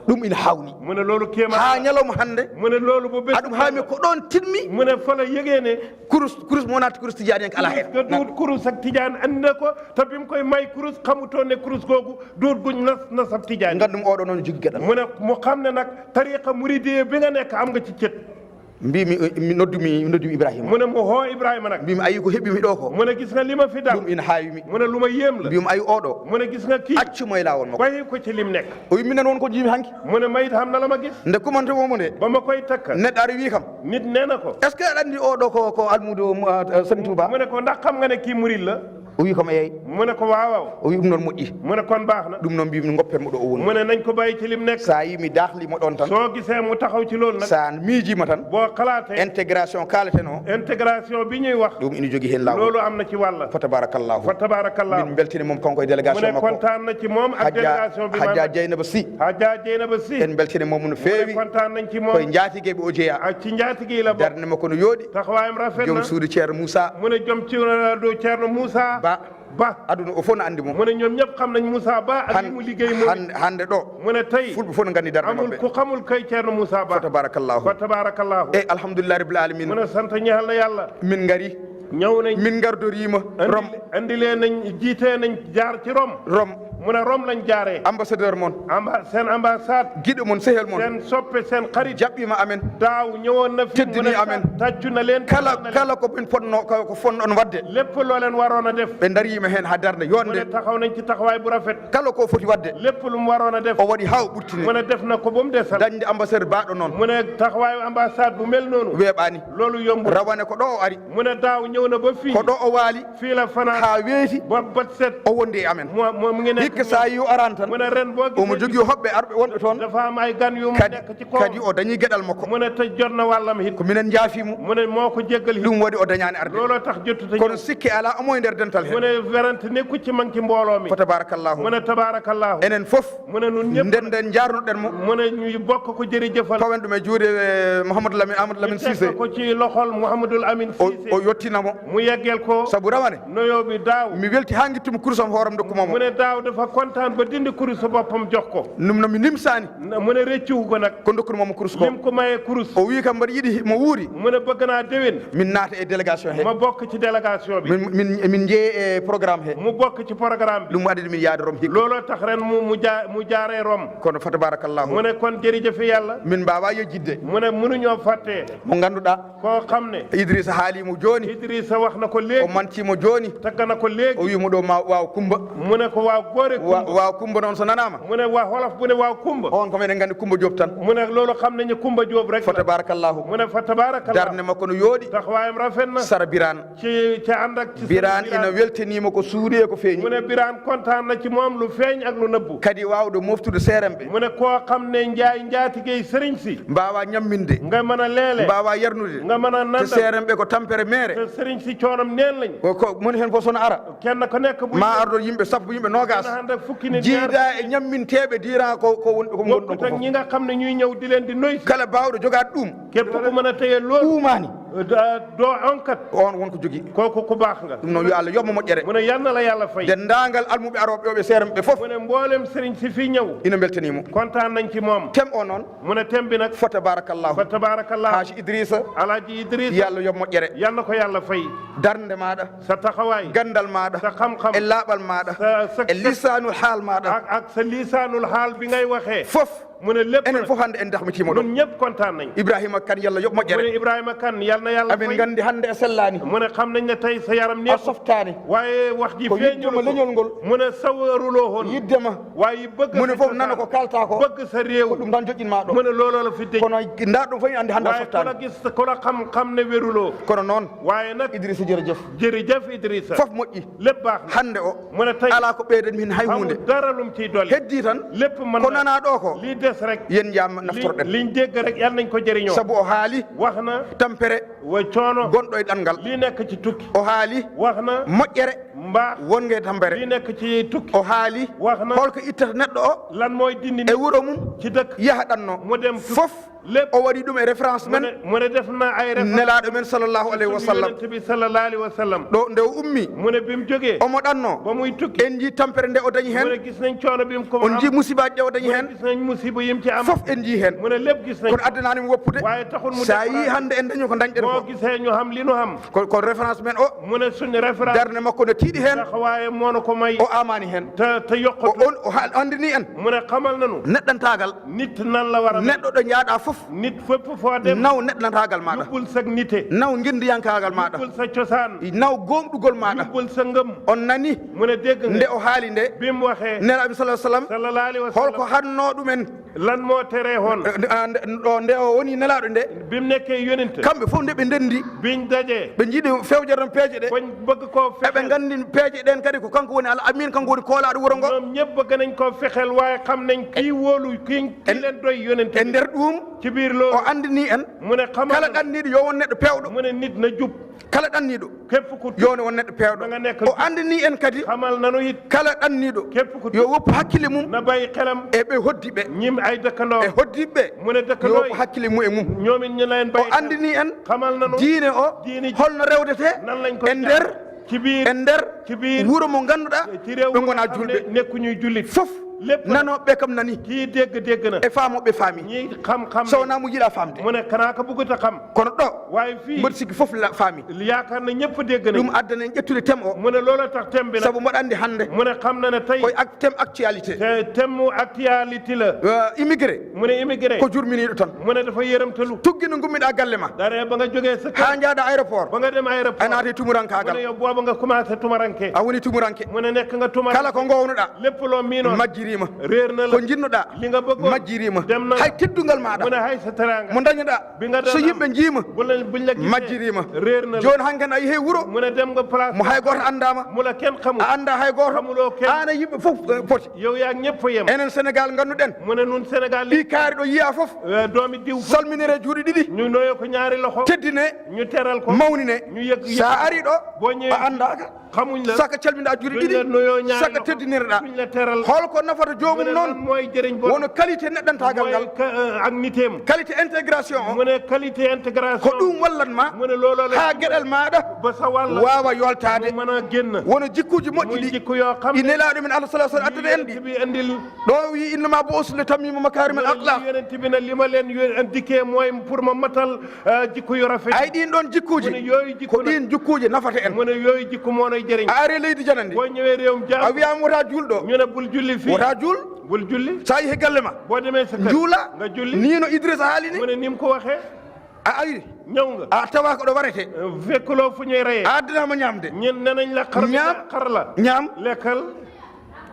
ɗum ina hawni mu ne loolu kéema ha ñalawma hannde mu ne loolu bu bés aɗum haami ko ɗon tinmi mu ne fa la yëgee ne kurus mo naati kurus tijaani en ala hen que duut kurus ak tijaan andi na ko te bi mu koy may kurus xamutoon ne kurus googu duut guñ na sab tijaan ngandum oɗo noon jogi gueɗal mu ne mu xam ne nag tariqa muridiyya bi nga nekk am nga ci cët mbimi mi noddumi Ibrahima mu ne mu hoo Ibrahima nag mbimi ayi ko heɓimi ɗo ko mu ne gis nga li ma fi dal ɗum ina hawimi mu ne lu ma yéem la mbimi ayi oɗo mu ne gis nga kii accumo e lawol makko bàyyi ko ci lim nekk o wi minen won ko jiimi hanki mu ne mayit xam na la ma gis nde kumantemomo nde ba ma koy takka neɗɗo ari wi kam nit nee na ko est ce que aɗa andi oɗo ko almudo Serigne Touba mu ne ko ndax xam nga ne kii murid la o wi komo yeey mu ne ko waaw o wi ɗum noon moƴƴi mu ne kon baax na ɗum noon mbimi goppenmo ɗo o woni mu ne nañ ko bàyyi ci lim nekk sa yi mi dahlimo ɗon tan soo gisee mu taxaw ci loolu nag sa miijima tan boo xalaatee intégration kaleten o intégration bi ñuy wax ɗum ina jogui hen lawol loolu am na ci wàll fa tabarakallahu fa tabarakallahu min beltini moom kanko e mu délégation ne makko kontaan na ci moom ak délégation bi Hadja Dieynaba Sy Hadja Dieynaba Sy en beltini moom no feewi kontaan nañ ci moom koye jaatigueɓe o jeeya ak ci njaatige la bokk darde makko no yooɗi taxawaayam rafet na joom suudu ceerno Moussa mu ne jom ci do Ceerno Moussa Ba aduna o fof no andi mo mu ne ñoom ñëpp xam nañ Moussa Ba ak li mu liggéey moom hande ɗo mu ne tey fulɓe fof no gandi darde amul maɓɓe ku xamul kay Ceerno Moussa Ba fa tabarakallahu fa tabarakallahu e alhamdulillah rabbil alamin mu ne sant ñaal la yàlla min ngari ñëw nañ min gardorima Rom andi leen nañ jiitee nañ jaar ci Rom mu ne Rom lañ jaaree ambassadeur moon seen ambassade guiɗo moon sehel moon seen soppe seen xarit jaɓɓima amen daaw ñëwoon na fi teddini amen taccu na leen kala ko ɓen ponno ko fonɗon wadde lépp loo leen waroon a def ɓe darima hen ha darde mu ne yonde taxaw nañ ci taxawaay bu rafet kala ko foti wadde lépp lu mu waroon a def o waɗi ha o ɓurtini mu ne def na ko ba mu desal dañde ambassadeur baɗo noon mu ne taxawaayu ambassade bu mel noonu weeɓani loolu yomb rawane ko ɗo o ari mu ne daaw ñëw na ba fii ko ɗo o waali fii la fanaan ha weeti ba bat set o wondi e amen mu ngi nekk hikka sa yi o aran tan mu ne ren boo omo jogui hoɓɓe arɓe wonɓe toon dafa am ay gan yu mu kadi nekk ci kaw kadi o dañi gueɗal makko mu ne te jot na wàllam hit ko minen jaafimo mu ne moo ko jéggal hit ɗum waɗi o dañani arde looloo tax jottute kono sikki ala omo e nder dental mu hen ne werante nekku ci man ci mbooloo mi fa tabarakallahu mu ne tabarakallahu enen foof mu ne nun ñëpp nden jarnuɗen mo mu ne ñu bokk ko jërëjëfal fawen ɗum e juuɗe Mouhamadou Lamine Amadou Lamine Cissé ko ci loxol Mouhamadoul Amine Cissé o yettinamo mu yeggel ko saabu rawane noyo bi daaw mi welti ha guittumi kursam hooram dokkumomo mu ne daaw dafa kontaan ba dindi kurus sa boppam jox ko ɗum nomi nimsani mu ne rëccu ko nag ko dokkunomomo kurus ko lim ko maye kurus o wi kam mbaɗa yiiɗi mo wuuri mu ne bëgg naa déwén min naata e délégation he ma bokk ci délégation bi min jeeye e programme he mu bokk ci programme bi ɗum waɗi min yaade Rom hikka looloo tax ren mu jaaree Rom kono fa tabarakallahu mu ne kon jërëjëf yàlla min mbawa yejjidde mu ne mënuñoo fàttee mo ganduɗa koo xam ne Idrissa haalimo joni Idrissa wax na ko léegi o mantimo joni tagga na ko léegi o wimo ɗo ma waw Kumba mu ne ko waaw góore Kumba waw Kumba noon so nanama mu ne waa wolof bu ne waaw Kumba on kam eɗen gandi Kumba Diop tan mu ne loolu xam nañu Kumba Diop rek fa tabarakallahu mu ne fa tabarakallahu darde makko no yooɗi taxawaayam rafet na Sara Birane ci ànd ak ci Birane ina weltanima ko suuri e ko feeñi mu ne Birane kontaan na ci moom lu feeñ ak lu nëbbu kadi wawɗo moftude seeremɓe mu ne koo xam ne njaatigey sëriñ si mbawa ñamminde nga mën a leele mbawa yarnude nga mën a te nandal seeremɓe ko tampere mere te sëriñ si coonam neen lañ ko moni hen fof sono ara kenn ko nekk bu ma ardo yimɓe sappo yimɓe nogas ànd ak fukki nit jiida e ñamminteɓe diran ko gonɗon bokkut ko ak ñi nga xam ne ñuy ñëw di leen di noy kala bawɗo jogaade ɗum képp ku mën a téye loolu ɗumani doo onkat on wonko jogui kooku ku baax nga ɗum noon yo Allah yoɓmo moƴƴere mu ne yal na la yàlla fay dendagal almuɓe aroɓe ɓe seeram ɓe fof mu ne mboolem sëriñ si fii ñëw ina beltanimo kontaan nañ ci moom tem o noon mu ne tem bi nag fa tabarakallahu fa tabarakallah haji Idrissa alaaji Idriss yo Allah yoɓ moƴƴere yal na ko yàlla fay darde maɗa sa taxawaay gandal maɗa sa xam-xam e laaɓal maɗa sa e lisanul haal maɗa ak sa lisaanul xaal bi ngay waxee fof mu ne lépp enen fof hannde en dahmitimo ɗon ñun ñëpp kontaan nañ Ibrahima Kane yalla yoɓ mu moƴƴere ne Ibrahima Kane yal na yàlla amin fay gandi hannde e sellani mu ne xam nañ ne tey sa yaram a neex softani waaye wax ji ko yiddema feeñul leñol ngol mu ne sawaruloo woon yiddema waaye bëgg mune sa fof cosaan, nana ko kalta ko bëgg sa réew ko ɗum tan joƴƴinma ɗo mu ne looloo la fi dëj kono nda ɗum fof andi hannde a waaye ku la softani gis ku la xam ne wéruloo kono noon waaye nag Idrissa jërëjëf jërëjëf Idrissa fof moƴƴi lépp baax na hannde o mu ne tey ala ko ɓeyden min hay hunde amul dara lum ciy dolli heddi tan lépp mën ko na nana ɗo ko lii des rek yen jam naftoroɗen liñ dégg rek yal nañ ko jëriñoo saabu o haali wax na tampere wa coono gonɗo e ɗanngal lii nekk ci tukki o haali wax na moƴƴere mbaax wonge tampere lii nekk ci tukki o haali wax na holko ittata neɗɗo o lan mooy dindi e nit wuro mum ci dëkk yaha ɗanno mu dem fof lépp o waɗi ɗum e référence men mu ne def na ay référence nelaɗo men sallllahu alayhi wa sallam yonent bi sallallahu alayhi wa sallam ɗo nde o ummi mu ne bi mu jógee omo ɗanno ba muy tukki en ji tampere nde o dañi mu hen ne gis nañ coono bi mu ko on am ji musibaji ɗe o dañi mu ne hen gis nañ musiba yim ci am fof en ji hen mu ne lépp gis nañ kono addananimi woppude waaye taxul mu sa yi découragé. hande en dañi ko dañɗen boo ko gisee ñu xam li nu xam ko référence men o mu ne suñu référence darde makko nde tiiɗi hen taxawaaye moo na ko may o amani hen te yokkut o andini en mu ne xamal nanu neɗɗantagal nit nan la war a neɗɗo ɗo jaaɗa fof nit fépp foo dem naw neɗɗantagal maɗa yubbul sa nite naw guindiyankagal maɗa yubbul sa cosaan naw gomɗugol maɗa yubbul sa ngëm on nani mu ne dégg nde nga o haali nde bi mu waxee nelaɓe salah sallam sallallahu alayhi wa holko sallam hanno ɗumen lan moo teree hoon ɗo nde o woni nelaɗo nde bi mu nekkee yonent kamɓe fof nde ɓe ndendi biñ dajee ɓe jiiɗi fewjere ɗon peeje ɗe bañ bëgg koo eɓe fexeel gandi peeje ɗen kadi ko kanko woni ala amin kanko woni koolaɗo wuuro ngo ñoom ñëpp bëgg nañ koo fexeel waaye xam nañ kii wóolu kii leen doy yonent e nder ɗum ci biir o loolu andini en mu ne xamal kala ɗanniɗo yo won neɗɗo pewɗo mu ne nit na jub kala ɗanniɗo képp ku yowne won neɗɗo da nga pewɗo nekk o andini en kadi xamal nanu it kala ɗanniɗo képp ku yo woppu hakkille mum na bàyyi xelam e ɓe hoddiɓe ñim ay dëkkandoo e hoddiɓe mu ne yo dëkkandoo woppu hakkille mum e mum ñoom it ñu leen o bàyyi xel andini en xamal nanu diine o diine ji holno rewdete nan lañ ko e nder ci biir e nder ci biir wuuro mo ganduɗa ci réew ɓe gona xam ne julɓe nekkuñuy jullit fof lépp nanoɓe kam nani kii dégg na e famoɓe faami ñi xam-xam so wona mo yiiɗa famde mu ne kanaa ko bëggut a xam kono ɗo waaye fii mboɗo sikki fof faami yaakaar na ñëpp dégg nañ ɗum addana en ƴettude tem o mu ne loola tax thème bi nag saabu mboɗo andi hande mu ne xam na ne tey koye tem actualité te thème mu actualité la immigré mu ne immigré ko jurminiɗo tan mu ne dafa yërëmtalu tuggino gummiɗa galle ma dara ba nga jógee sa ha kër jaada aéroport ba nga dem aéroport a naati mu ne tumurankagal yow booba nga commencé tumaranke a woni tumuranke mu ne nekk nga tumaranke kala ko gownuɗa lépp loo miinoon majjirima réer na la ko jinnoɗa li nga bëggoon majjirima dem na hay teddugal mu ne maɗa hay sa teranga mo dañoɗa bi nga so doon yimɓe jiima buñ la gisee majjirima réer na la joni hanken a yeehi wuuro mu ne dem nga place mo hay goto andama mu la kenn xamul a anda hay goto xamuloo kenn an e yimɓe fof poti yow yaa ñëpp yem enen sénégal ganduɗen mu ne nun Sénégal ɗi kaari ɗo yiya fof doomi diw salminire juuɗe ɗiɗi ñu noyo ko ñaari loxo teddine ñu teral ko mawnine ñu yëg sa ari ɗo boo ñëwee a andaka xamuñ la saka calminɗa juuɗe duñ la ɗiɗi noyoo ñaari saka loxo teddinireɗa duñ la teral holko nafata mu jomum ne lan noon mooy jëriñ bo wono qualité neɗɗantagal ngal ak niteem qualité intégration o mu ne qualité intégration ko ɗum wallatma mu ne looloo la ha gueɗal maɗa ba sa wàll wawa yoltade mu mën a génn wono jikkuji moƴƴi muy ɗi jikko yoo xam i nelaɗo men allah salah sallam addana en ɗi bi andil ɗo wi innama bo usle tammima makarim al aqlaq yonent bi ne li ma leen dikkee mooy pour ma matal jikko yu rafet ay ɗin ɗon mu ne jikkuji yooyu jikko ko ɗin jikkuji nafata en mu ne yooyu jikko moo noy jëriñ a ari leydi janandi boo ñëwee réewum a jaam wiyama wota julɗo ñu ne bul julli fii wota juul bul julli sa yeehi galle ma boo demee sa kër juula nga julli ni no Idrissa haalini mu ne ni mu ko waxee a ari ñëw nga a tawa ko ɗo warete fekkuloo fu ñuy reyee a addanama ñamde ñen ne nañ la xar ñaam xar la ñaam lekkal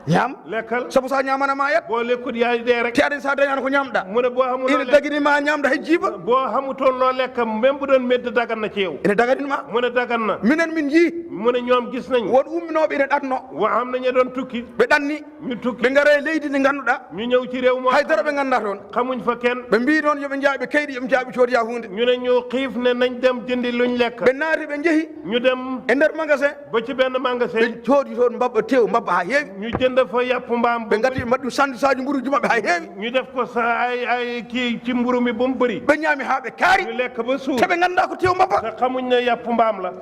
ñaam lekkal sabu sa ñamana ma yat boo lekkut yaay dee rek te aɗen sa dañano ko ñamɗa mu ne boo xamul loo ene lekk daguinima ñamda hay jiiba boo xamutoon loo lekk même bu doon médd dagan na ci yow ene daganima mu ne dagan na minen min jii mu ne ñoom gis nañ won umminoɓe ene ɗanno wa am nañu doon tukki ɓe ɗanni ñu tukki ɓe gaare leydi ndi ganduɗa ñu ñëw ci réew moo haydara ɓe ganda toon xamuñ fa kenn ɓe mbi noon yoɓe jaaɓe kayɗi yoɓe jaaɓe coodiya hunde ñu ne ñu xiif ne nañ dem jëndi luñ lekk ɓe naati ɓe jeehi ñu dem e nder magasin ba ci benn magasin ɓe coodi toon mbabba tew mbabba ha heewi ñu jënd jënd fa yàpp mbaam ɓe gati mbaɗi ɗum sandisaji mburuji maɓɓe hay heewi ñu def ko sa ay kii ci mburu mi ba mu bëri ɓe ñaami ha ɓe kaari ñu lekk ba suur te ɓe ganda ko tew mabba te xamuñ ne yàpp mbaam la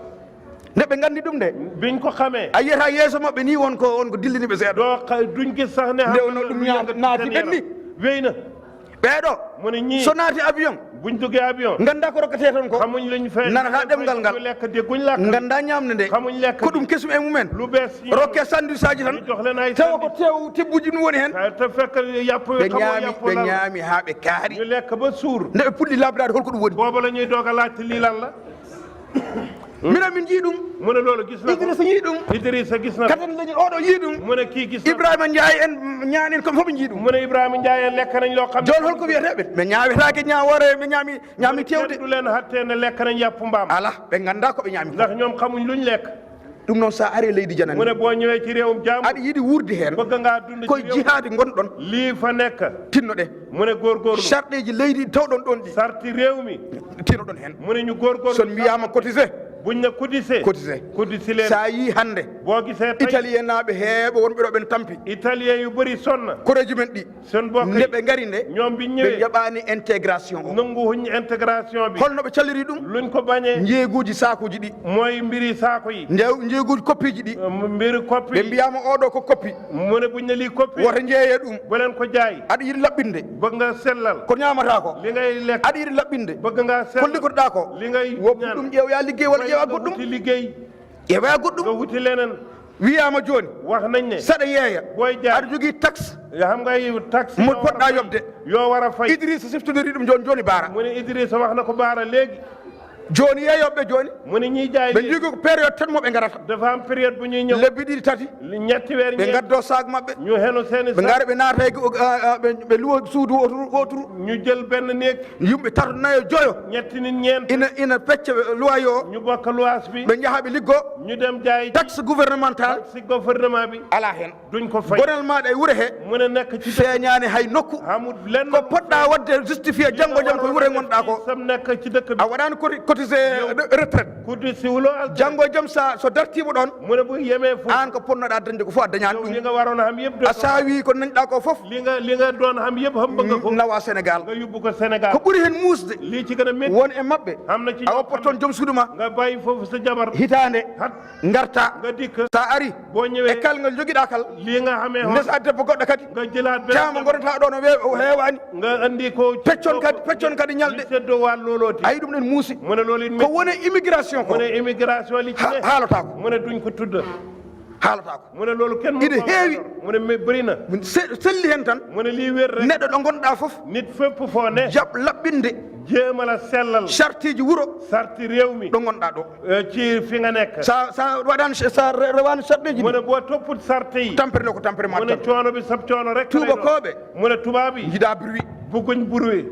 nde ɓe gandi ɗum nde biñ ko xamee a yiyata yeeso maɓɓe ni wonko dilliniɓe seeɗa duñ gis sax ne nde no ɗum naati ɓenni wéy na ɓeeɗo mu ne ñii so naati avion buñ duggee avion ganda ko rokkate toon ko xamuñ lañ fay nanata ɗemgal ngal lekk dégguñ làkk ganda ñamde nde xamuñ lekk ko ɗum kesum e mumen lu bees rokke sandwich aji tan ñu jox leen ay tawa ko tew tebbuji ɗum woni hen te fekk yàpp ɓe xamoo yàpp ɓe lan ñaami ha ɓe kaari ñu lekk ba suur nde ɓe puɗɗi labdade holko ɗum woni booba la ñuy doog a laajte lii lan la minen min jii ɗum mu ne loolu gis na ko Idrissa yii ɗum Idrissa gis na ko katan leñol oɗo yii ɗum mu ne kii gis na ko Ibrahima Ndiaye en ñaanin comme fof jii ɗum mu ne Ibrahima Ndiaye lekk nañ loo xam ne joni holko wiyeteɓe ɓe ñaawetake ñawore ɓe ñaami tewde du leen hattee ne lekk nañ yàpp mbaam ala ɓe ganda koɓe ñaami ndax ñoom xamuñ luñ lekk ɗum noon sa ari leydi mu janani ne boo ñëwee ci réewum jàmm aɗa yiiɗi wurde hen bëgg ngaa dund ci koye réew jihaade gonɗon lii fa nekk tinno ɗe mu ne góorgóorlu charɗeji leydi tawɗon ɗon ɗi sarti réew mi tinnoɗon hen mu ne ñu góorgóorlu son mbiyama cotisé buñ ne cotisé cotisé leen sa yi hande boo gisee tey italien naɓe heeɓe wonɓe ɗo ɓen tampi italien yu bëri sonna koreji men ɗi son bokk nde ɓe gari nde ñoom biñ ɓe ñëwee jaɓani intégration o nangu huñ intégration bi holno ɓe calliri ɗum luñ ko bañee jeeguji sakuji ɗi mooy mbiri saako yi jeeguji koppiji ɗi mbiri koppi ɓe mbiyama oɗo ko koppi mu ne buñ ne lii koppi woto jeeye ɗum bu leen ko jaay aɗa yiɗi laɓɓinde bëgg nga sellal ko ñamata ko li ngay lekk aɗa yiɗi laɓɓinde bëgg nga ko sellal liggotoɗa ko li ngay woppu ɗum ƴeewoya liggey walla ƴeewa nga wuti goɗɗum liggéey ƴeewoya nga goɗɗum wuti leneen wiyama joni wax nañ ne saɗa yeeya booy jaay aɗa jogui taxe xam ngay taxe mo poɗɗa yobde yoo war a fay Idrissa siftodiri ɗum joni baara mu ne Idrissa wax na ko baara léegi joni yeeyoɓe joni mu ne ñiy jaay ɓe lii jogui ko période tan moɓe garata dafa am période bu ñuy ñëw lebbi ɗiɗi tati ñetti weer ɓe gaddo sac mabɓe ñu henu seeni ɓe gaara ɓe naata ɓe luwa suudu oturu ñu jël benn néeg yimɓe tato nayo joyo ñetti nit ñeent ina pecca luwa yo ñu bokk luwaas bi ɓe jaaha ɓe liggo ñu dem jaay taxe gouvernemental si gouvernement bi ala hen duñ ko fay gonel maɗa e wuure he mu ne nekk ci feeñani hay nokku amul lenn ko poɗɗa wadde justifié janggo jam koye wuure gonɗa ko sam nekk ci dëkk bi a waɗani cotisé retraite kuddi si wuloo al janggo jaam so dartima ɗon mu ne bu yemee fu an ko ponnoɗa dañde ko fof a dañani li ɗum nga waroon a xam yëpp a saawi ko nañɗa ko fof li nga doon xam yëpp xam bëgg ko nawa Sénégal nga yóbbu ko Sénégal ko ɓuuri hen muusde lii ci gën a métti won e mabɓe am na ci a woppat toon joom suudu ma nga bàyyi foofu sa jabar hitande hat garta nga dikk sa ari boo e ñëwee kalngal joguiɗa kal lii nga xamee ndesa debbo goɗɗo kadi nga jëlaat tama gonata ɗon o heewani nga andi ko peccon kadi ñalɗe seddo wàll loolooti ayi ɗum ɗen muusi mu ne loolu it ko woni immigration ko mu ne immigration li ci ne haalata ko mu ne duñ ko tudd haalata ko mu ne loolu kenn ine heewi mu ne bëri na selli hen tan mu ne lii wér rek neɗɗo ɗo gonɗa foof nit fépp foo ne jaab laɓɓinde jéemala sellal charte ji wuuro sarti réew mi ɗo gonɗa ɗo ci fi nga nekk sa waɗani sa rewani sarɗeji mu ne boo topput sarte yi tampere nde ko tampere ma mu ne tan coono bi sab coono rek tubakoɓe mu ne tubaab yi jiiɗa bruit bugguñ bruit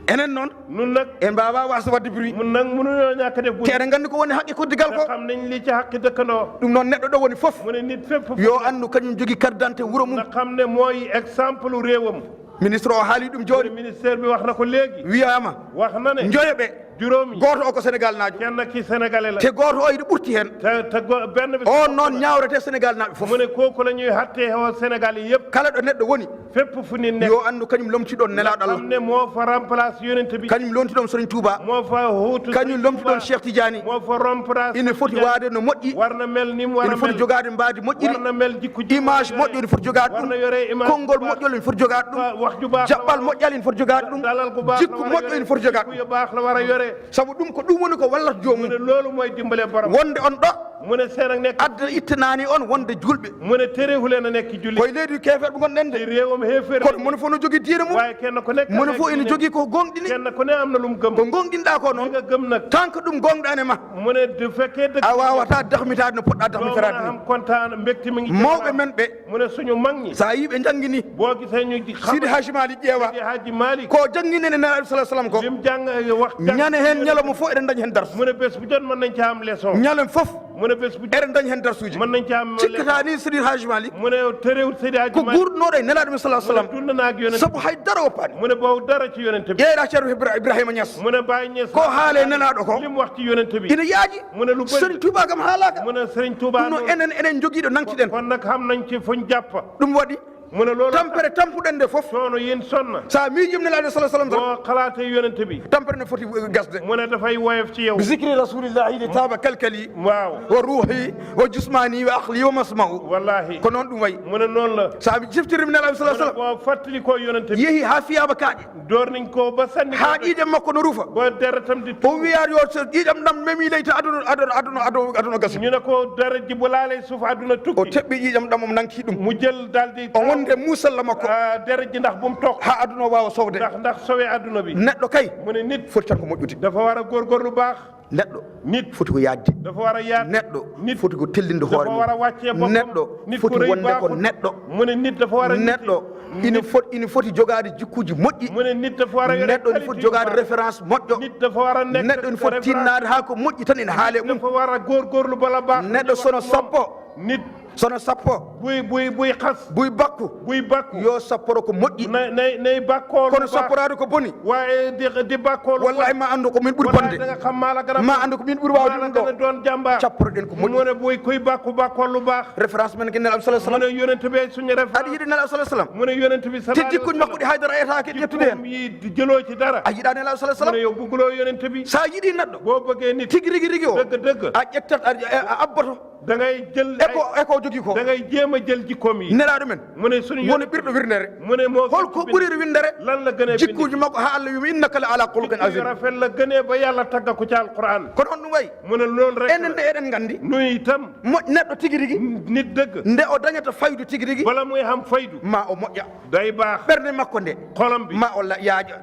enen noon nun nag en mbawa wasde wadde bruit mun nag mënuñoo ñàkk def bruit te eɗen gandi ko woni haqqi koddigal te ko xam nañ li ci xaqi dëkkandoo ɗum noon neɗɗo ɗo woni foof mu ne nit fépp yo andu kañum jogui carte d'identité wuuro mum nga xam ne mooy exemple réewam ministre o haali ɗum joni ministère bi wax na ko léegi wiyama wax na ne joyoɓe juróomi goto o ko sénégal najo kenn ki sénégalais la te goto o ine ɓurti hen te benn bi on noon ñawrete sénégal naɓe foof mu ne kooku la ñuy hattee o Sénégal yi yëpp kala ɗo neɗɗo woni fépp fu ni nekk yo andu kañum lomtiɗon nelaɗo Allah xam ne moo fa remplace yonent bi kañum lomtiɗon Serigne Touba moo fa huutu kañum lomtiɗon Cheikh Tidiane moo fa remplace ine foti waade no moƴƴi war na mel ni mu war ine a foti mel jogade mbaadi war moƴƴiri na mel jikku image moƴƴo ine foti jogade war ɗum na yore image konngol moƴƴol ine foti jogade ɗum wax ju baax jaɓɓal moƴƴal ine foti jogade ɗum dalal gu baax jikku moƴƴo ine foti jogade yu baax la war a yore sabu ɗum ko ɗum woni ko wallata mu jomum ne loolu mooy dimbale borom wonde on ɗo mu ne seen ak nekk adda ittanani on wonde julɓe mu ne terewu leen a nekk julli koye leydi kefeɗe ɓe gonɗen ci de réewam xéeféer kono mono fof no jogui diine mum waaye kenn ku nekk mono fof ene jogui ko gonɗini kenn ku ne am na lu mu gëm ko gonɗinɗa ko li noon nga gëm nag tant que ɗum gonɗani ma mu ne du fekkee dëgg a wawata dahmitade no poɗɗa doo mën a dahmitarade ni am kontaan mbégte mi ngi mawɓe men ɓe mu ne suñu mag ñi sa yi ɓe jangguini boo gisee ñu xam Sidi Haji Malick ƴeewa Sidi Haji Malick ko jangguinene nelaɗo salah sallam ko lim jàng wax ñande hen ñalawma fof eɗen dañi hen darsu mu ne bés bu jot mën nañ ca am leçon ñalen fof mu ne bés bu eɗen dañi hen darsuji mën nañ ci am cikkata ni Seydi Hadji Malick mu ne terewul Seydi Hadji ko Malick ɓurɗoɗo e nelaɗo men sallah sallam dund naa ak yonent sabu haydara woppani mu ne boobu dara ci yonent bi ƴeyɗa ceerno Ibrahima Niass mu ne Baye Niass ko haale nelaɗo ko li mu wax ci yonent bi ina yaaji mu ne lu bëri Serigne Touba kam haalaka mu ne Serigne Touba ɗum noon enen joguiɗo nangtiɗen kon nag xam nañ ci fuñ jàpp ɗum waɗi mu ne loolu tampere tampuɗen nde fof soono yéen sonna sa miijim nelaɗo sallah sallam tan boo xalaatee yonent bi tampere ne foti gasde mu ne dafay woyof ci yow bi zicri rasulillahi li taaba kalkali waaw wa ruuhi wa jusmani wa aqli wa masma'u wallahi ko noon ɗum wayi mu ne noonu la sa mi jiftirimi nelaɗo sallah sallam boo fàttali ko yonent bi yeehi ha fiyaba kaaƴe door nañ ko ba sànni ha ƴiiƴam makko no ruufa ba deretam di o wiyat yo so ƴiiƴam ɗam memi leydi aduna gasi ñu ne ko deret ji bu laalee suuf àdduna o tukki teɓɓi ƴiiƴam ɗam omo nangti ɗum mu jël daldi o wonde musalla makko deret ji ndax bu mu toog ha aduna o wawa sowde ndax sowe àdduna bi neɗɗo kay mu ne nit foti tan ko moƴƴude dafa war a góorgóorlu baax neɗɗo nit foti ko yaajde dafa war a yaat neɗɗo nit foti ko tellinde hoore dafa war a wàccee boppam neɗɗo nit foti ku rëy wonde ko baaxul. neɗɗo mu ne nit dafa war a neɗɗo ina foti jogade jikkuji moƴƴi mu ne nit dafa war a yore neɗɗo ina qualité foti yu jogade baax. référence moƴƴo nit dafa war a nekk neɗɗo ina foti tinnade ha ko moƴƴi tan ina haale mum dafa war a góorgóorlu bala baax neɗɗo sono sappo nit sono sappo buy xas buy bakku buy bakku yo sapporo ko moƴƴi nay bakkool kono sapporade ko boni waaye di bakkool wallahi ma andu ko min ɓuuri bonde da nga xam maa la gën a ma andu ko min ɓuuri wawde ɗum gën a ɗo doon jàmbaar capporoɗen ko mu moƴƴi ne buy kuy bakkool lu baax référence men ke nelaɗo sallah mu sallam ne yonent bi suñu ref aɗa yiiɗi nelaɗo sallah sallam mu ne yonent bi te jikkuji makko ɗi haydara ayatake ƴettude hen yi jëloo ci dara a yiiɗa nelaɗo sallah mu sallam ne yow bugguloo yonent bi sa yiiɗi neɗɗo boo bëggee nit tigui rigui o dëgg a ƴettat a abboto da ngay jël eko jogui ko da ngay jéem a jël jikkoom yi nelaɗo men mu ne suñu woni ɓirɗo wirnere mu ne moo holko ɓuuriri windere lan la gënee jikkuji makko ha Allah wimi innaka la ala khuluqin azim azim rafet la gënee ba yàlla tagga ko ci alquran kono on ɗum wayi mu ne loolu rek enen nde eɗen gandi nuy itam neɗɗo tigui rigui nit dëgg nde o dañata faydu tigui rigui bala muy xam faydu ma o moƴƴa day baax ɓerde makko nde xolam bi ma o yaaja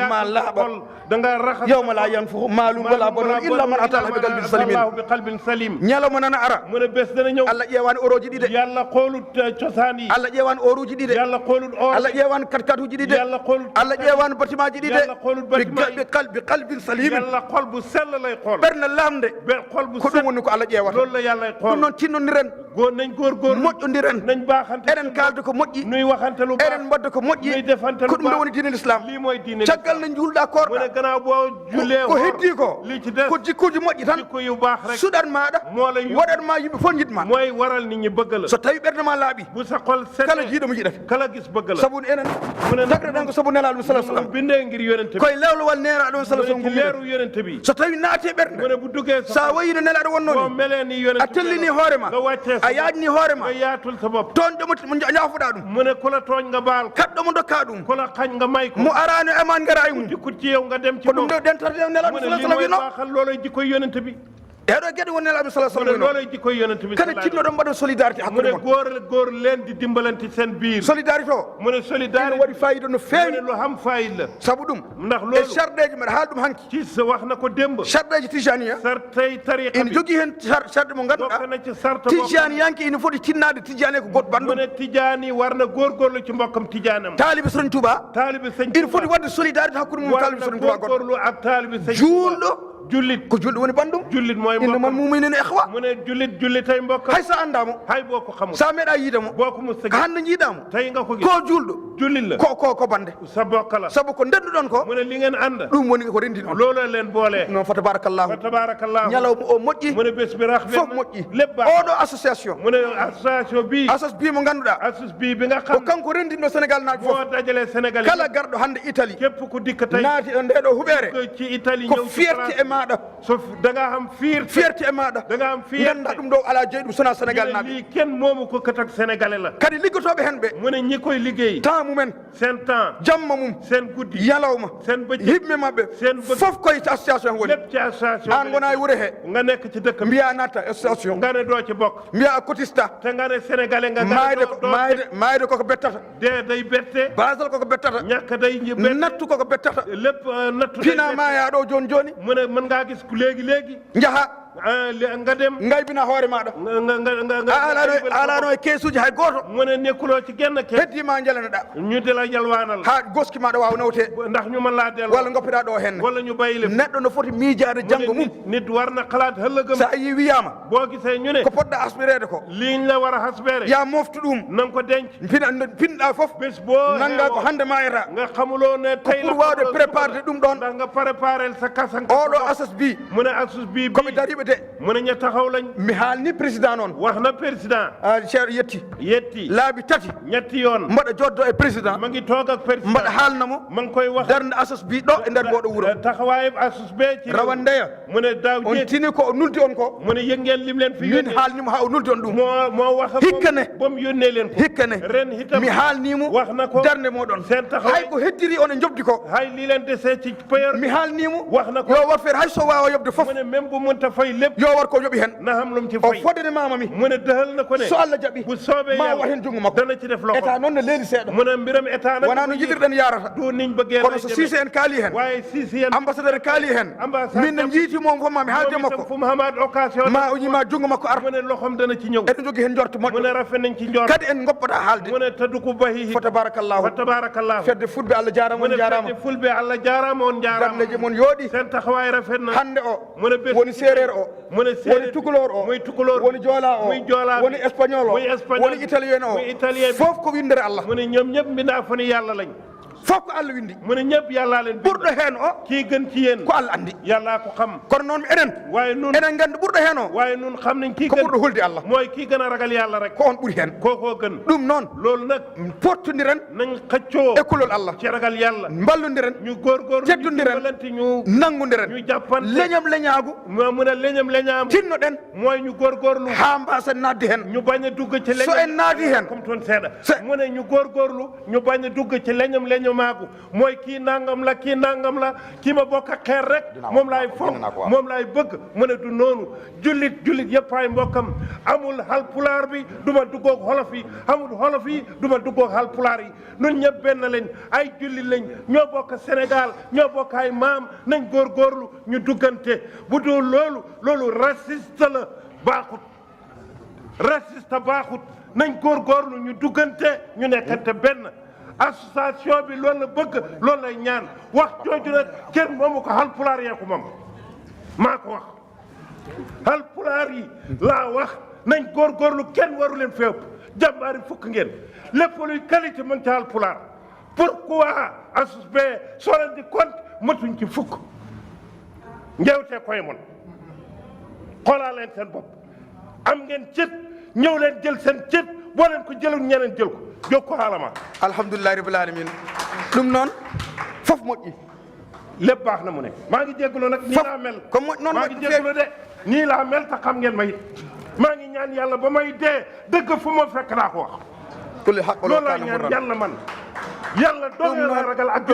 ma laaɓa da nga raxas yawma la yanfa'u maalun wala banun illa man ata Allah bi qalbin salim ñalawma nana ara mu ne bés dana ñëw Allah ƴeewani oroji ɗi de yàlla xoolut cosaan yi Allah ƴeewani oruji ɗi de yàlla xoolut or Allah ƴeewani katkatuji ɗi de yàlla xoolut Allah ƴeewani bâtiment ji ɗi yàlla xoolut bâtiment yi bi qalbin salim yàlla xol bu sell lay xool ɓerde lamde xol bu ko sell ɗum woni ko Allah ƴeewata loolu la yàlla xool ɗum noon tinnodiren nañ góorgóorlu moƴƴodiren nañ baaxante eɗen kalde ko moƴƴi nuy waxante lu baax eɗen mbadda ko nuy moƴƴi defante lu ko ɗum ɗo baax woni diine l'islam lii mooy diine caggal no juulɗa mu ne korɗa gannaaw boo jullee ko heddi ko li ci des ko jikkuji moƴƴi tan jikko yu baax rek suɗat maɗa moo la yu waɗatma yimɓe fof jiɗma mooy waral nit ñi bëgg la so tawi ɓerde ma laaɓi bu sa xol sete kala jiiɗomo yiɗata kala gis bëgg la sabu enen mu ne tagre ɗen ko sabu nelaɗo ɗum sallah sallam bindee ngir yonente bi koye lewlowal neraɗo on sallah sallam ci leeru yonente bi so tawi naate mu ɓerde ne bu duggee sa wayino nelaɗo boo wonnoni melee ni yonente a tellini hoorema nga wàccee a yaajni hoorema nga yaatul sa bopp toon ɗomo jaafuɗa ɗum mu ne ku la tooñ nga baal ko kaɗɗomo dokka ɗum ku la xañ nga may ko mo arano eman gara e mum dikkut ci yow nga dem ci ko ɗum moom nde ɗentarde nelaɗo mu ne sallah lii sallam mooy wino baaxal looloy jikkoy yonente bi eɗo gueɗe woni nelaɗo sallah mu ne sallam wino looloy jikkoy yonente bi kadi tinnoɗon mbaɗon solidarité mu ne hakkude mon góor leen di dimbalante seen biir solidarité o mu ne ene solidarité waɗi fayida no mu feewi ne lu xam fayid la sabu ɗum ndax e loolu charɗeji mbaɗa haal ɗum hanki ci sa wax na ko démb charɗeji tijania sar tey tariqa ene bi jogui hen charɗe mo bokk ganduɗa na ci sarta bokk tijani yanke ene foti tinnade tijani ko goɗɗo mu banɗum ne tijaani war na góorgóorlu ci mbokkam tijaanam taalibe soroñ touba taalibi sëñ ene foti wadde solidarité hakkude mum war taalibe na soroñ touba goɗɗo góorgóorlu ak taalibi sëñ juulɗo jullit ko julɗo woni banɗum jullit mooy inde man mbokkam muminene ihwa mu ne jullitay mbokkam hay sa andamo hay boo ko xamul sa meeɗa yiidamo boo ko mus ko hande jiiɗamo tey nga ko gis ko julɗo jullit la ko bande sa bokk la saabu ko ndenduɗon ko mu ne li ngeen ànd ɗum woni ko rendi ɗon looloo leen boolee noon fa fa tabarakallahu tabarakallahu ñalawma o moƴƴi mu ne bés bi rax fof moƴƴi lépp baax oɗo association mu ne association bii asos bi mo ganduɗa asus bii bi nga ko xam kanko rendinɗo sénégal naaɓe moo fof dajalee Sénégal kala garɗo hande italie képp ku dikk tey naati ɗo ndeɗo huɓere ci Italie ko ñëw ci fierté e maɗa so da nga xam fierté e maɗa da nga am fierté ganda ɗum ɗo ala jeeyi ɗum sona sénégal naaɓe lii kenn moomu ko katak sénégalais la kadi liggotoɓe hen ɓe mu ne ñi koy liggéey temps mumen seen temps jamma mum seen guddi yalawma seen bëccëg hiɓɓe mabɓe seen bëgg fof koye association hen woni lépp ci association an gona e wuuro he nga nekk ci dëkk bi mbiya natta association nga ne doo ci bokk mbiya a cotista te nga ne sénégalais nga mayde koko bettata dee day bette basal koko bettata ñàkk day bette nattu koko bettata lépp nattu pina ma yaɗo joni joni mu ne mën ngaa gis ku léegi jaaha nga dem ngaybina hoore maɗa a alano e keesuji hay goto mu ne nekkuloo ci genn kees heddima jalanoɗa ñu di la yalwaanal ha goski maɗa wawa nawte ndax ñu mën laa delloo walla goppiɗa ɗo henne wala ñu bàyyi lépp neɗɗo no foti miijade janggo mum nit war na xalaat ëllëgam sa yi wiyama boo gisee ñu ne ko poɗɗa aspirede ko liñ la war a hasbeere ya moftu ɗum na nga ko denc pinɗa foof bés boo nanga ko hande mayata nga xamuloo ne tey la pour wawde préparde ɗum ɗon ndax nga préparel sa kasan oɗo asas bi mu ne asus bii komi dariɓe de mu ne ña taxaw lañ mi haalni président noon wax na président ceerno yetti laabi tati ñetti yoon mbaɗa joddo e président ma ngi toog ak président mbaɗa haalnamo ma ngi koy wax darde asas bi ɗo e nder moɗo wuuro taxawaayam asus bee ci rawandeya mu ne daaw on jéeg tini ko o nuldi on ko mu ne yëg ngeen lim leen fi min yónnee haalnimo ha o nuldi on ɗum moo wax hikkane ba mu yónnee leen ko hikkane ren itam mi haalnimo wax na ko darde moɗon seen taxawaay hay ko heddiri on e jobdi ko hay lii leen desee ci payor mi haalnimo wax na ko yo wat feere hay so wawa yobde foof mu ne même bu mënta fay lépp yo wat ko yoɓi hen na xam lu mu ci o fay fodde mama mi mu ne dëxal na ko ne so Allah jaɓi bu soobee ma yàlla wa hen jungo makko dana ci def loxo état noon ne leeli seeɗa mu ne mbiram état nag wona no jiɗirɗen yarata du niñ bëggee kono so Cissé en kaali hen waaye Cissé en ambassadeur kaali hen ambassade min no jiitimo fof mami haalde makko fu mu xamaat occasion ma o ñima jungo makko ar mu ne loxom dana ci ñëw eɗen jogui hen jorto mu moƴƴo ne rafet nañ ci njort kadi en goppoɗa haalde mu ne tëdd ko bayi fa tabarakallahu fa tabarakallahu fedde fulɓe Allah jarama mu on ne jarama fedde fulɓe Allah jarama on jarama garleje moon yooɗi seen taxawaay rafet na hande o mu ne bés woni séréer o mu ne woni tukulor o muy tukulóor woni joola o muy joola woni espagnol o muy espagnol woni italien o muy italien bi fof ko windere Allah mu ne ñoom ñëpp mbindaa fa ni yàlla lañ fof ko Allah windi mu ne ñëpp yàllaa leen bind ɓurɗo hen o kii gën ci yéen ko Allah andi yàllaa ko xam kono noon enen waaye nun enen gandi ɓurɗo hen o waaye nun xam nañ kii ko gën ɓurɗo hulde Allah mooy kii gën a ragal yàlla rek ko on ɓuuri hen kookoo gën ɗum noon loolu nag pottodiren nañ xëccoo e kulol Allah ci ragal yàlla mballodiren ñu góorgóorlu ñu teddodiren dimbalante ñu nangodiren jàppante leñam leñaagu mu ne leñam leñaam tinnoɗen mooy ñu góorgóorlu ha mbasen nadde hen ñu bañ a dugg ci so en naadi hen comme toon seeɗa mu ne ñu góorgóorlu ñu bañ a dugg ci leñam leñamaagu mooy kii nangam la kii nangam la kii ma bokk ak xeer rek moom laay fonk moom laay bëgg mu ne du noonu jullit yëpp ay mbokkam amul halpulaar bi du ma duggoog xolof yi amul xolof yi du ma duggoog halpulaar yi nun ñëpp benn lañ ay jullit lañ ñoo bokk Sénégal ñoo bokk ay maam nañ góorgóorlu ñu duggante bu dul loolu raciste la baaxut raciste baaxut nañ góorgóorlu ñu duggante ñu nekkante benn association bi loolu la bëgg loolu lay ñaan wax jooju nag kenn moomu ko halpulaar yee ko moom maa ko wax halpulaar yi laa wax nañ góorgóorlu kenn waru leen fépp jàmbaari fukk ngeen lépp luy qualité mën ci halpulaar pourquoi asus bee soo leen di compte matuñ ci fukk njewtee koy mon xoolaa leen seen bopp am ngeen cët ñëw leen jël seen cët boo leen ko jëlul ñeneen jël ko jóg ko xaalama alhamdulillahi rabbil alamin ɗum noon fof moƴƴi lépp baax na mu ne maa ngi jégalu nag nii laa mel comme noonu maa ngi jégalu de nii laa mel te xam ngeen ma it maa ngi ñaan yàlla ba may dee dëgg fu ma fekk naa ko wax kulli haqqo loolu laa ñaan yàlla man yàlla doole la ragal ak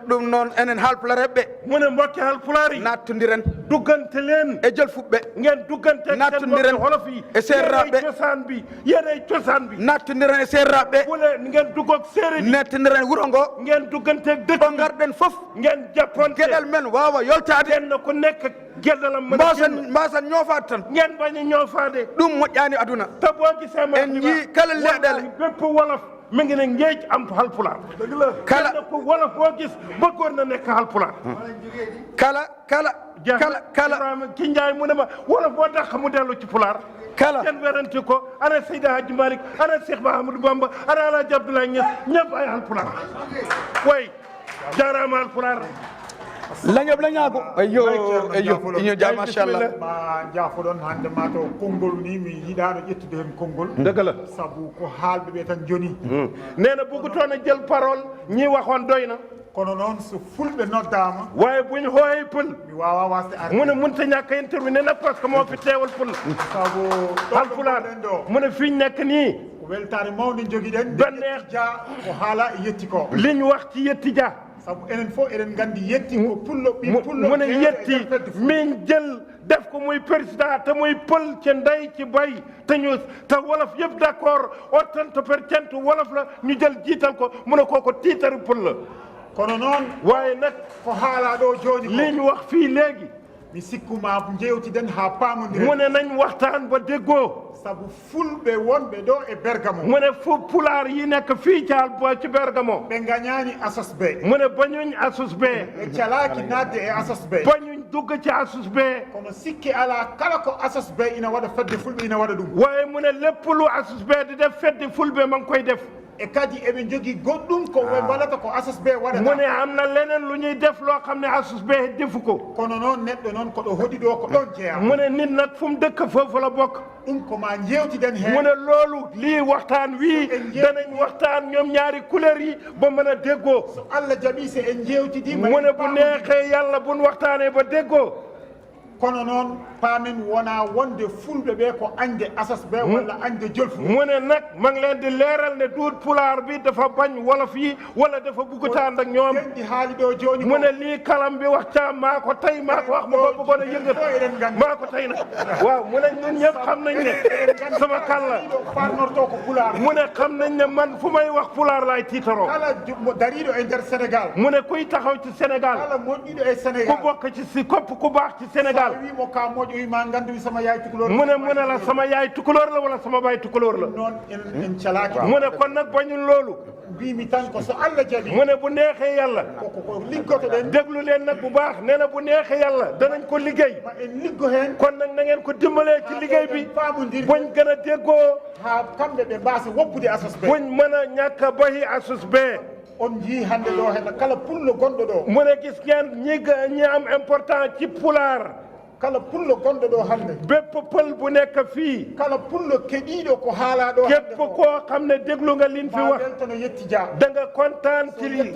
ɗum noon enen haalpulaar ɓe mu ne mbokki halpulaar yi nattodiren duggante leen e jël fuɓɓe ngeen duggante nattodiren xolof yi e serraɓe cosaan bi yéenay cosaan bi nattodiren e serraɓe bu leen ngeen duggoog séeréer yi nattodiren wuro ngo ngeen dugganteeg dëkk ɗo garɗen fof ngeen jàppante gueɗel men wawa yoltade kenn ku nekk geddalam mën mbasan ñoofade tan ngeen bañ a ñoofaade ɗum moƴƴani aduna te boo gisee ma en jii kala leɗɗele bépp wolof mi ngi ne ngeej am halpulaar kala ko wolof boo gis bëggoon na nekk halpulaar kala ki Njaay mu ne ma wolof boo tax mu dellu ci pulaar kala kenn werante ko ana Seydi Hadji Malick ana Cheikh Mahamadou Bamba ana Alaaji Abdoulaye Niass ñëpp ay halpulaar way jaaraama halpulaar lañoɓ lañaago eyo iño dia machallah ma jaafoɗon hannde ma to konngol ni mi yiɗano ƴettude hen konngol dëgg la sabu ko haalɓe ɓe tan joni nee na bëggutoon a jël parole ñi waxoon doy na kono noon so fulɓe noddama waaye buñ hooyee pël mi wawa wasde arde mu ne mënta ñàkk a intervenir nag parce que moo fi teewal pël sabu halpulaar ɗen ɗo mu ne fiñ nekk nii ko weltare mawde joguiɗen banneex dia ko haala e yetti ko liñ wax ci yetti dia sabu enen fof eɗen gandi yetti ko pullo ɓi pullo mu ne yetti min jël def ko muy président te muy pël ci ndey ci bay te wolof yëpp d'accord 80% wolof la ñu jël jiital ko mu ne kooko tiitaru pël la kono noon waaye nag ko haala ɗo joni li ñu wax fii léegi mi sikkuma jewtiden ha pamodire mu ne nañ waxtaan ba déggoo sabu fulɓe wonɓe ɗo e Bergamo mu ne fu pulaar yi nekk fii ci Bergamo ɓe gañani asos ɓe mu ne bañuñ asus bee ɓe calaki nadde e asos ɓe bañuñ dugg ci asus bee kono sikki ala kala ko asos ɓe ina waɗa fedde fulɓe ina waɗa ɗum waaye mu ne lépp lu asus bee di def feddi fulbe ma ngi koy def e kadi eɓe jogii goɗɗum ko ɓe mbaɗata ko asos ɓe mu waɗata ne am na leneen lu ñuy def loo xam ne asus bee defu ko kono noon neɗɗo noon koɗo hoɗi ɗo ko ɗon jeeya mu ne nit nag fu mu dëkk foofu la bokk ɗum ko ma jewtiden mu heen ne loolu lii waxtaan wii danañ waxtaan ñoom ñaari couleur yi ba mën a déggoo so Allah jaɓi se en jewtidima mu ne bu neexee yàlla buñ waxtaanee ba déggoo kono noon paamen wona wonde fulɓe ɓe ko añde asas ɓe walla añde jolfu mu ne nag ma ngi leen di leeral ne duut pulaar bi dafa bañ wolof yi wala dafa buggutaan ak ñoom denɗi haali ɗo joni mu ne lii kalam bi wax caam maa ko tey maa ko wax ma ko bëggoon a yëngat maa ko tey nag waaw mu ne ñun ñëpp xam nañ ne sama kàlla farnorto ko pulaar mu ne xam nañ ne man fu may wax pulaar laay tiitaroo kala dariɗo e nder Sénégal mu ne kuy taxaw ci Sénégal kala moƴƴiɗo e ku Sénégal bokk ci si kopp ku baax ci Sénégal wimo ka moƴƴoyima gandumi sama yaay tukulor mu ne la sama yaay tukulóor la wala sama baay tukulóor la noon en calaki mu ne kon nag bañul loolu mbimi tan ko so Allah jaɓi mu ne bu neexee yàlla koko liggoto ɗen déglu leen nag bu baax nee na bu neexee yàlla danañ ko liggéey ma en liggo heen kon nag na ngeen ko dimbalee ci liggéey bi famodir buñ gën a déggoo ha kamɓe ɓe mbasa woppude asos ɓe buñ mën a ñàkk a bayi asus bee on jii hannde ɗo henna kala pullo gonɗo ɗo mu ne gis ngeen ñi am important ci pulaar kala pullo gonɗo ɗo hannde bépp pël bu nekk fii kala pullo keɗiiɗo ko haala ɗo képp koo xam ne déglu nga liñ fi wax weltono yetti dia da nga kontaan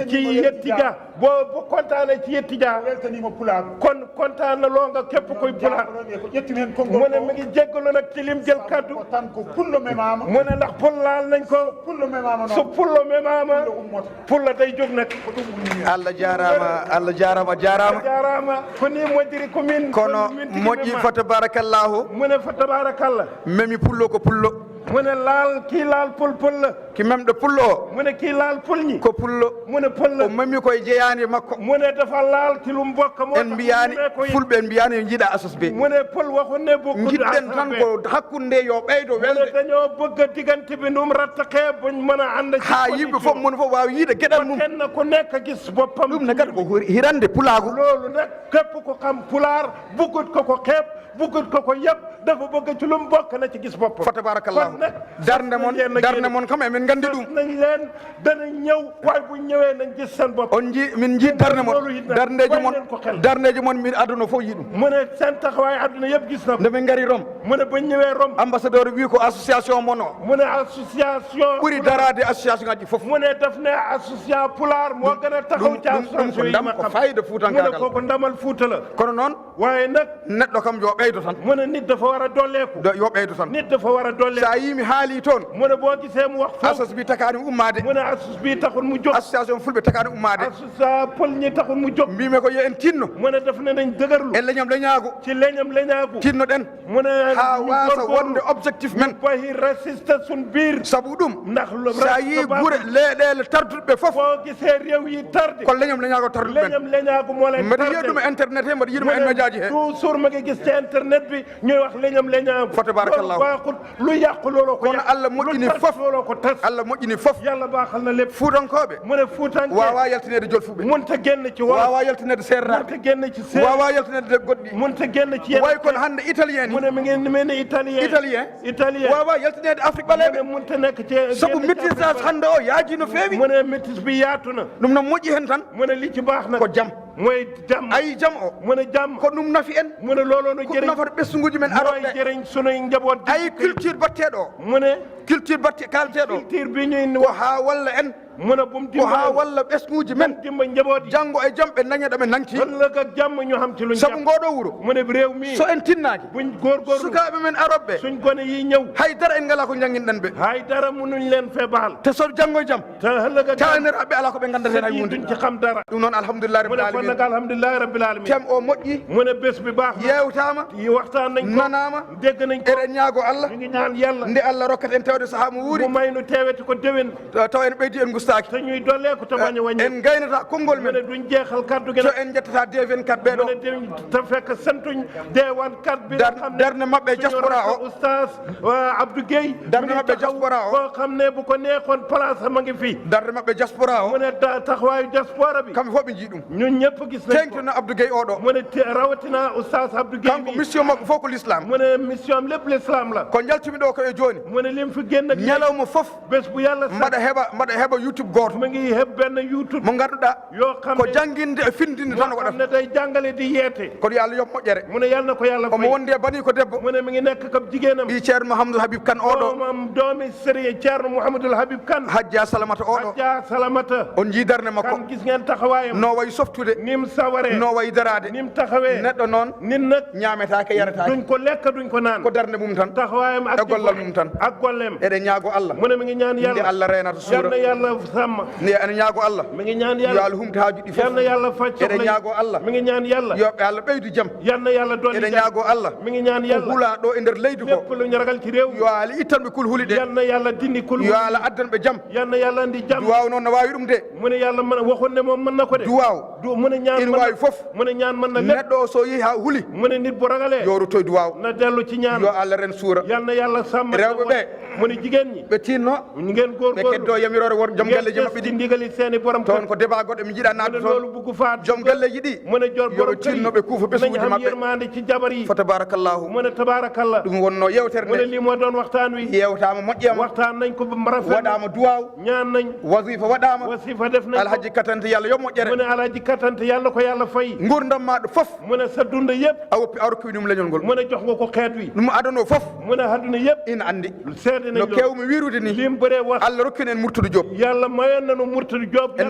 ci yetti ja boo kontaanee ci yetti ja weltanima pulaar kon kontaan na loo nga képp koy pulaar e ko ƴettumi heen mu konngol ne mi ngi jéggalu nag ci lim jël kaddu ko tan ko pullo memama mu ne ndax pul laal nañ ko pullo memama su noon pullo memaama pullo ummota pulla day jóg nag ko ɗum ummi Allah jarama jaaraama ko ni moƴƴiri ko min kono min tigi moƴƴi mema. fa tabarakallahu mu ne fa tabarakallah memi pullo ko pullo mu ne laal kii laal pul la ki memɗo pullo o mu ne kii laal pul ñi ko pullo mu ne pul la o memi koye jeyani makko mu ne dafa laal ci lu mbokk moo en mbiyani fulɓe en mbiyani yo jiiɗa asos be mu ne pul waxu ne bokku jiɗɗen tan ko hakkude nde yo ɓeydo mu ne welde dañoo bëgg diggante bi num rattaqee buñ mën a ànd ci ha yimɓe fof mon fof wawi yiide gueɗal mum kenn ku nekk gis boppam ɗum ne kadi ko hirande pulago loolu nag képp ko xam pulaar buggut ko xeeb buggut ko yëpp dafa bëgg ci lu mu bokk na ci gis boppam fa tabarakallahu darde mon kam emin gandi ɗum nañ leen danañ ñëw waaye bu ñëwee nañ gis seen bopp on ji min ji darde mon dardeji mon min aduna fof yi ɗum mu ne seen taxawaay adduna yëpp gis na ko nde min gari Rome mu ne bañ ñëwee Rome ambassadeur wi ko association mon o mu ne association ɓuuri darade association ngaji fof mu ne daf ne association pulaar moo gën a taxaw ci association ko ndam ko fayida mu ne fuutankagal kooku ndamal fuuta la kono noon waaye nag neɗɗo kam yo ɓeydo tan mu ne nit dafa war a dolleeku yo ɓeydo tan nit dafa war a dolleeku sa yimi haali toon mu ne boo gisee mu wax foofu asos bi takani ummade mu ne asus bi taxul mu jóg association fulɓe takani ummade association pël ñi taxul mu jóg mbimi ko yo en tinno mu ne daf ne nañ dëgërlu e leñam leñaago ci leñam leñaagu tinno ɗen mu ne ha ñu wasa góorgóorlu wonde objectif men bayi résiste sun biir saabu ɗum ndax sa yi guure leyɗele tarduɗe fof boo gisee réew yi tarde ko leñam leñaago tarduɗe men leñam leñaagu moo leen mbeɗa yiya ɗum e internet he mbeɗa yiɗuma e média ji he toujours ma ngi gis ci internet bi ñuy wax leñam leñaagu fa tabarakallahu baaxul lu yàqu looloo ko kono Allah moƴƴini fof looloo ko tas Allah moƴƴini fof yàlla baaxal na lépp fuutankoɓe mu ne fuutanke wawa yaltinede jolfuɓe munta génn ci wolof wawa yaltinede serraɓe munta génn ci séeréer wawa yaltinede goɗɗi munta génn ci yenn way kono hande italien mu ni ne mi ngi mel ni italien wawa yaltinede afrique mu ne ɓaleɓe munta nekk ci saabu métissage hande o yaaji no feewi mu ne métis bi yaatu na ɗum noon moƴƴi hen tan mu ne li ci baax nag ko jaam mooy jàmm ayi jaam o mu ne jàmm ko ɗum nafi en mu ne looloo nu ko jëriñ nafata ɓesguji men mooy aroɓe jëriñ sunuy njaboot ayi culture batteɗo o mu ne culture batte kalteɗo culture bi ñuy ko ha walla en mu ne bu mu ko ha dimbali walla ɓesguji men dimba njaboot yi janggo e jaam ɓe daña ɗaɓe nanki ëllëg ak jàmm ñu xam ci luñ saabu jàpp ngoɗo wuuro mu ne réew mi so en tinnaki buñ góorgóorlu sukaɓe men aroɓe suñ gone yi ñëw haydara en ngala ko jangguinɗen ɓe hay dara munuñ leen fee baal te so janggo e jaam te ëllëg ak taniraɓe ala koɓe gandata hen hay yi hunde duñ ci xam dara ɗum noon alhamdulillah mu rabbil ne kon alamin nag alhamdulilahi rabbil alamin tem o moƴƴi mu ne bés bi baax na yewtama yi waxtaan nañ ko nanama dégg nañ ko eɗen ñaago Allah ñu ngi ñaan yàlla nde Allah rokkata en tawde tewde sahaa mo wuuri mu may nu teewete ko déwén taw en ɓeydi en gustaaki te ñuy dolleeku te bañ a wàññi en gaynata konngol mu men ne duñ jeexal kaddu gi so nag en jettata D24 mu ɓeeɗo ne te fekk santuñ deewan kat bi nga xam ne darde maɓɓe diaspora o oustaz Abdou Gueye darde maɓɓe diaspora o koo xam ne bu ko neexoon place ma ngi fii darde maɓɓe diaspora o mu ne taxawaayu diaspora bi kamɓe fof ɓe jii ɗum ñun ñëpp gis nañ ko tengtino Abdou Gueye oɗo mu ne rawatina oustaz Abdou Gueye kanko mission makko fof ko l'islam mu ne mission am lépp l'islam la ko jaltumi ɗo ko e jooni mu ne lim fi génn ak ñalawma fof bés bu yàlla mbaɗa heɓa YouTube gooto mu ngi heb benn YouTube mo ngannduɗaa yoo xam ko ne jannginde e findinde tan o xam waɗata ne day jàngale di yeete kono yo Allah yoɓ moƴƴere mu ne yàlla na ko yàlla omo fay wondi e bani ko debbo mu ne mi ngi nekk kam jigéenam ɓi ceerno Mouhamadoul Habib Kane oɗo doomam doomi Serigne Ceerno Mouhamadoul Habib Kane Hajja Salamata oɗo Hajja Salamata on jii darde makko kan gis ngeen taxawaayam no wayi softude nim saware no wayi daraade nim taxawee neɗɗo noon nin nag ñaametaake yaretaake duñ ko lekk duñ ko naan ko darde mum tan taxawaayam e gollal mum tan ak golleem eɗen ñaago Allah mu ne mi ngi ñaan nde yàlla Allah reenata yal suura na yàlla sàmm nde ene ñaago Allah mi ngi ñaan yo yàlla Allah humta haajuɗi yal fof na yàlla faj eɗen soxla ñaago Allah mi ngi ñaan yàlla yoɓe Allah ɓeydu jam yal na yàlla dolli eɗen jàmm ñaago Allah mi ngi ñaan ko yàlla hula ɗo e nder leydi ko lépp lu ñu ragal ci réew yo Allah ittanɓe kulhuli ɗe yal na yàlla dindi kul yo Allah addanɓe jam yal na yàlla andi jàmm duwaw noon no wawi ɗum de mu ne yàlla mën waxoon ne moom mën na ko de duwaw du mu ne ñaan ina mën wawi na fof mu ne ñaan mën na lépp neɗɗo o so yeehi ha huuli mu ne nit bu ragalee yo rutoye duwaw na dellu ci ñaan yo Allah ren suura yal na yàlla sàmm rewɓe ɓe mu ne jigéen ñi ɓe tinno ngeen ɓe keddo yamirore won joom galleji maɓɓe di ɗi ndigali seeni borom toon ko débat goɗɗo mi jiiɗa mu ne nadde loolu toon bugg faat joom galleji ɗi mu ne jor borom yoɓe tinno ɓe kuufa ɓesguji nañ am maɓɓe yërmande ci jabar yi fa tabarakallahu mu ne tabarakallah ɗum wonno yewtere mu ne nde lii moo doon waxtaan wi yewtama moƴƴama waxtaan nañ ko ba rafet waɗama duwaw ñaan nañ wasifa waɗama wasifa def nañ ko alhaji katante yallah yo mu moƴƴere ne alaaji katante yàlla ko yàlla fay gurdam maɗo foof mu ne sa dund yëpp a woppi a rokkiwi ɗum leñol ngol mu ne jox nga ko xeet wi ɗum adano foof mu ne adduna yëpp ina andi seede nañ no loolu kewmi wirude ni lim bëree wax Allah rokkini en murtude Diop yàlla mayoon nañu Murtado Diop en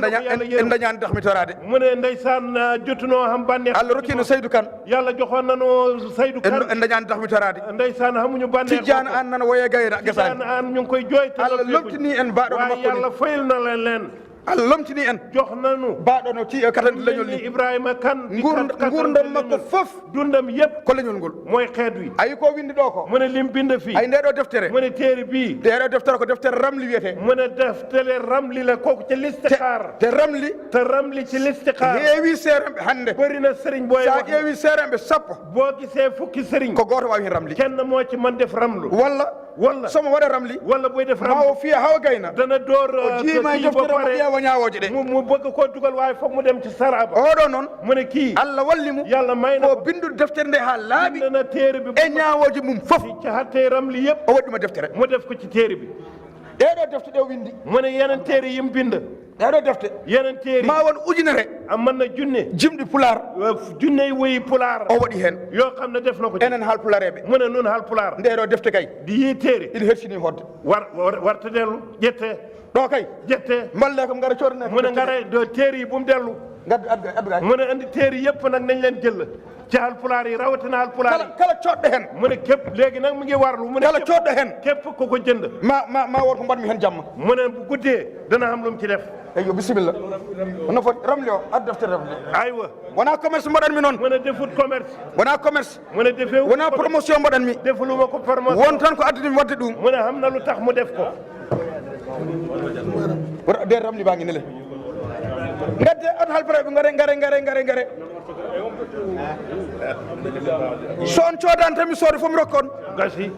dañani dahmitorade mu ne ndeysaan jotunoo xam bànneex Allah rokkino Seydou Kane yàlla joxoon nañu Seydou Kane en dañani dahmitorade ndeysaan xamuñu bànneex Tidiane an nana woye gayna Tidiane gasani an ñu ngi koy jooy te Allah lomtini en baɗo waaye makko yàlla ni fayil na leen Allah lomtini en jox nañu baɗo no ti katante leñol ni ni Ibrahima Kane gurdam makko foof dundam yëpp ko leñol ngol mooy xeet wi ayi ko windi ɗo ko mu ne lim bind fii ay ndeɗo deftere mu ne téere bii ndeɗo deftere ko deftere ramli wiyete mu ne deftere ramli la kooku ci listixaar te ramli te ramli ci listixaar heewi seeremɓe hannde bëri na sëriñ booy sa wax ƴeewi seeremɓe sappo boo gisee fukki sëriñ ko goto wawi hen ramli kenn moo ci man def ramlu walla somo waɗa ramli walla boy def ma ramlu o fiya hawa gayna dana door o jiima e kii ba deftere mo pare ƴeewa ñawoje ɗe mu bëgg koo dugal waaye foog mu dem ci saraba oɗo noon mu ne kii Allah walli mo yàlla may na ko ko bindude deftere nde ha laaɓi bind na téere bi e ñawoje mum foof ci hattee ramli yëpp o waɗɗuma deftere mu def ko ci téere bi ɗeɗo defte ɗe o windi mu ne yeneen téere yi mu bind ɗeɗo defte yeneen téere ma won ujunere am mën na junne jimɗi pular junne woyi pulaar o waɗi hen yoo xam ne def na ko ci enen haal pulareɓe mu ne nun haal pulaar ndeɗo defte kay di yii téere ina hersini hodde warta dellu ƴettee ɗo kay ƴettee mballe kam gara coodane mu ne ngara do téere yi bu mu dellu gaddu addu gay mu ne andi téere yëpp nag nañ leen jël ci alpulaar yi rawatina alpulaar yi kala coɗɗo hen mu ne képp léegi nag mu ngi warlu mu ne kala coɗɗo hen képp ko ko jënd ma won ko mbaɗmi hen jamma mu ne bu guddee dana xam lu mu ci def eyyo bisimilla no foti ramli o addu deftere ramli aywa wona commerce mbaɗanmi noon mu ne defut commerce wona commerce mu ne defewu wona promotion mbaɗanmi defuluma ko promotion won tan ko addudimi wadde ɗum mu ne xam na lu tax mu def ko de ramli bangi nele gadde on halparaɓe ngare so on coodani tan mi sooda fof mi rokka on gasi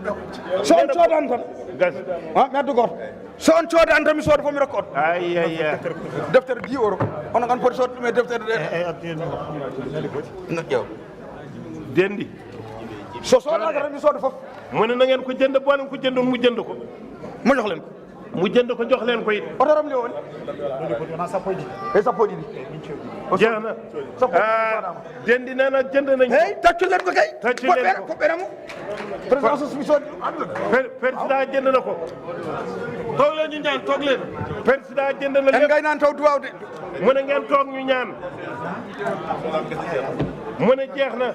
so on coodani tan gasi mi addu goto so on coodani tan mi sooda fof mi rokka on ayaya deftere 10 euros onon an poti sodde ɗum e deftere ɗe ƴeew dendi so soodaka tan mi sooda fof mu ne na ngeen ko jënd boo leen ko jëndoon mu jënd ko mo jox len ko mu jënd ko jox leen ko it oto ramli o woni e sappo ɗiɗi jeex na dendi nee na jënd nañ ko hey taccu len ko kay Taccu leen ko. foɓɓeramo présidence mi soodi président jënd na ko toog leen ñu ñaan toog leen président jënd na en lépp gaynani taw duwawde mu ne ngeen toog ñu ñaan mu ne jeex na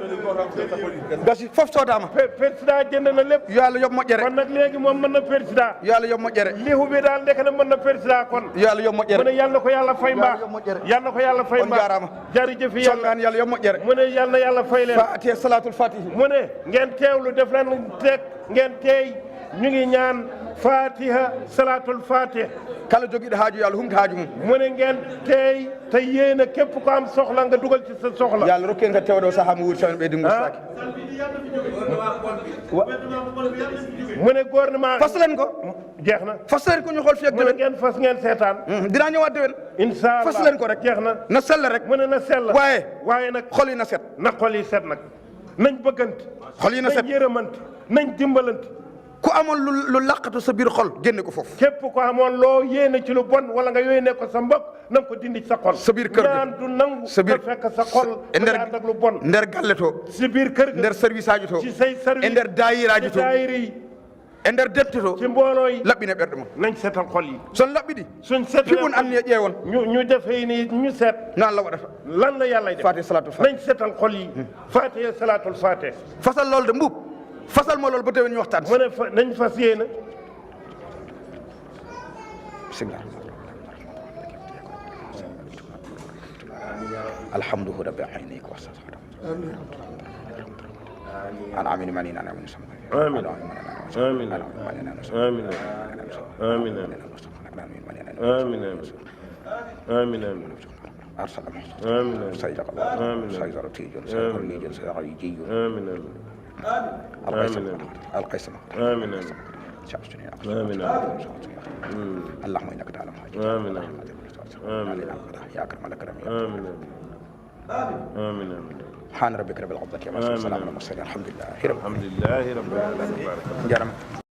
gasi fof soodama président jënd na lépp yo Allah yoɓ moƴƴere kon nag léegi moom mën na président yo Allah yoɓ moƴƴere lihu bi daal ndek na mën na président kon yo Allah yoɓ mu ne moƴƴere yal na ko yàlla fay mbaax Yàlla moƴƴere. yal na ko yàlla fay On mbaax jaaraama. jërëjëf yàlla sommani yo Allah yoɓ moƴƴere mu ne yal na yàlla fay leen fatiha salatul fatihi mu ne ngeen teewlu def leen teg ngeen teey ñu ngi ñaan fatiha salatul fatih kala jogiiɗo haaju yo Allah humta haaju mum mu ne ngeen teey te yéena képp ko am soxla nga dugal ci sa soxla yo Allah rokken ka tewɗo sahaa mo wuuri tawen ɓeydi gustaki mu ne gouvernement faslen ko jeex na faslen ko ñu xool fiyak mu ne déwén ngeen fas ngeen seetaan dinaa ñëwaat déwén incha allah fas leen ko rek jeex na na sell rek mu ne na sell waaye nag xol yi na set na xol yi set nag nañ bëggante xol yi na set nañ yërëmante nañ dimbalante ku amoon lu laqatu sa biir xol génne ko foofu képp ko amoon loo yéene ci lu bon wala nga yónnee ko sa mbokk na nga ko dindi ci sa xol sa biir kër gi ñaan du nangu sa biir fekk sa xol nga ànd ak lu bon nder galle to si biir kër gi nder service aji to ci say service e nder daayiraaji to daayira yi e nder dette to ci mbooloo yi laɓɓine ɓerɗe ma nañ seetal xol yi son laɓɓiɗi suñ seetalee fibun anni e ƴeewon ñu defee ni ñu seet no Allah waɗata lan la yàlla def fatiha salatul fatih nañ seetal xol yi fatiha salatul fatih fasal loolu de mbuub fasal ma loolu ba déwén ñu waxtaan mu ne nañ fas yéene bismillah alhamdulillahi rabbil alamin أنا آمين مانين أنا آمين آمين آمين آمين آمين آمين آمين آمين أرسل آمين سيد الله آمين سيد رتيج سيد رليج سيد عيجي آمين القيس آمين آمين اللهم إنك تعلم حاجة آمين آمين يا أكرم الأكرم آمين آمين سبحان ربك رب العزة عما يصفون وسلام على المرسلين الحمد لله رب الحمد لله رب العالمين. العالمين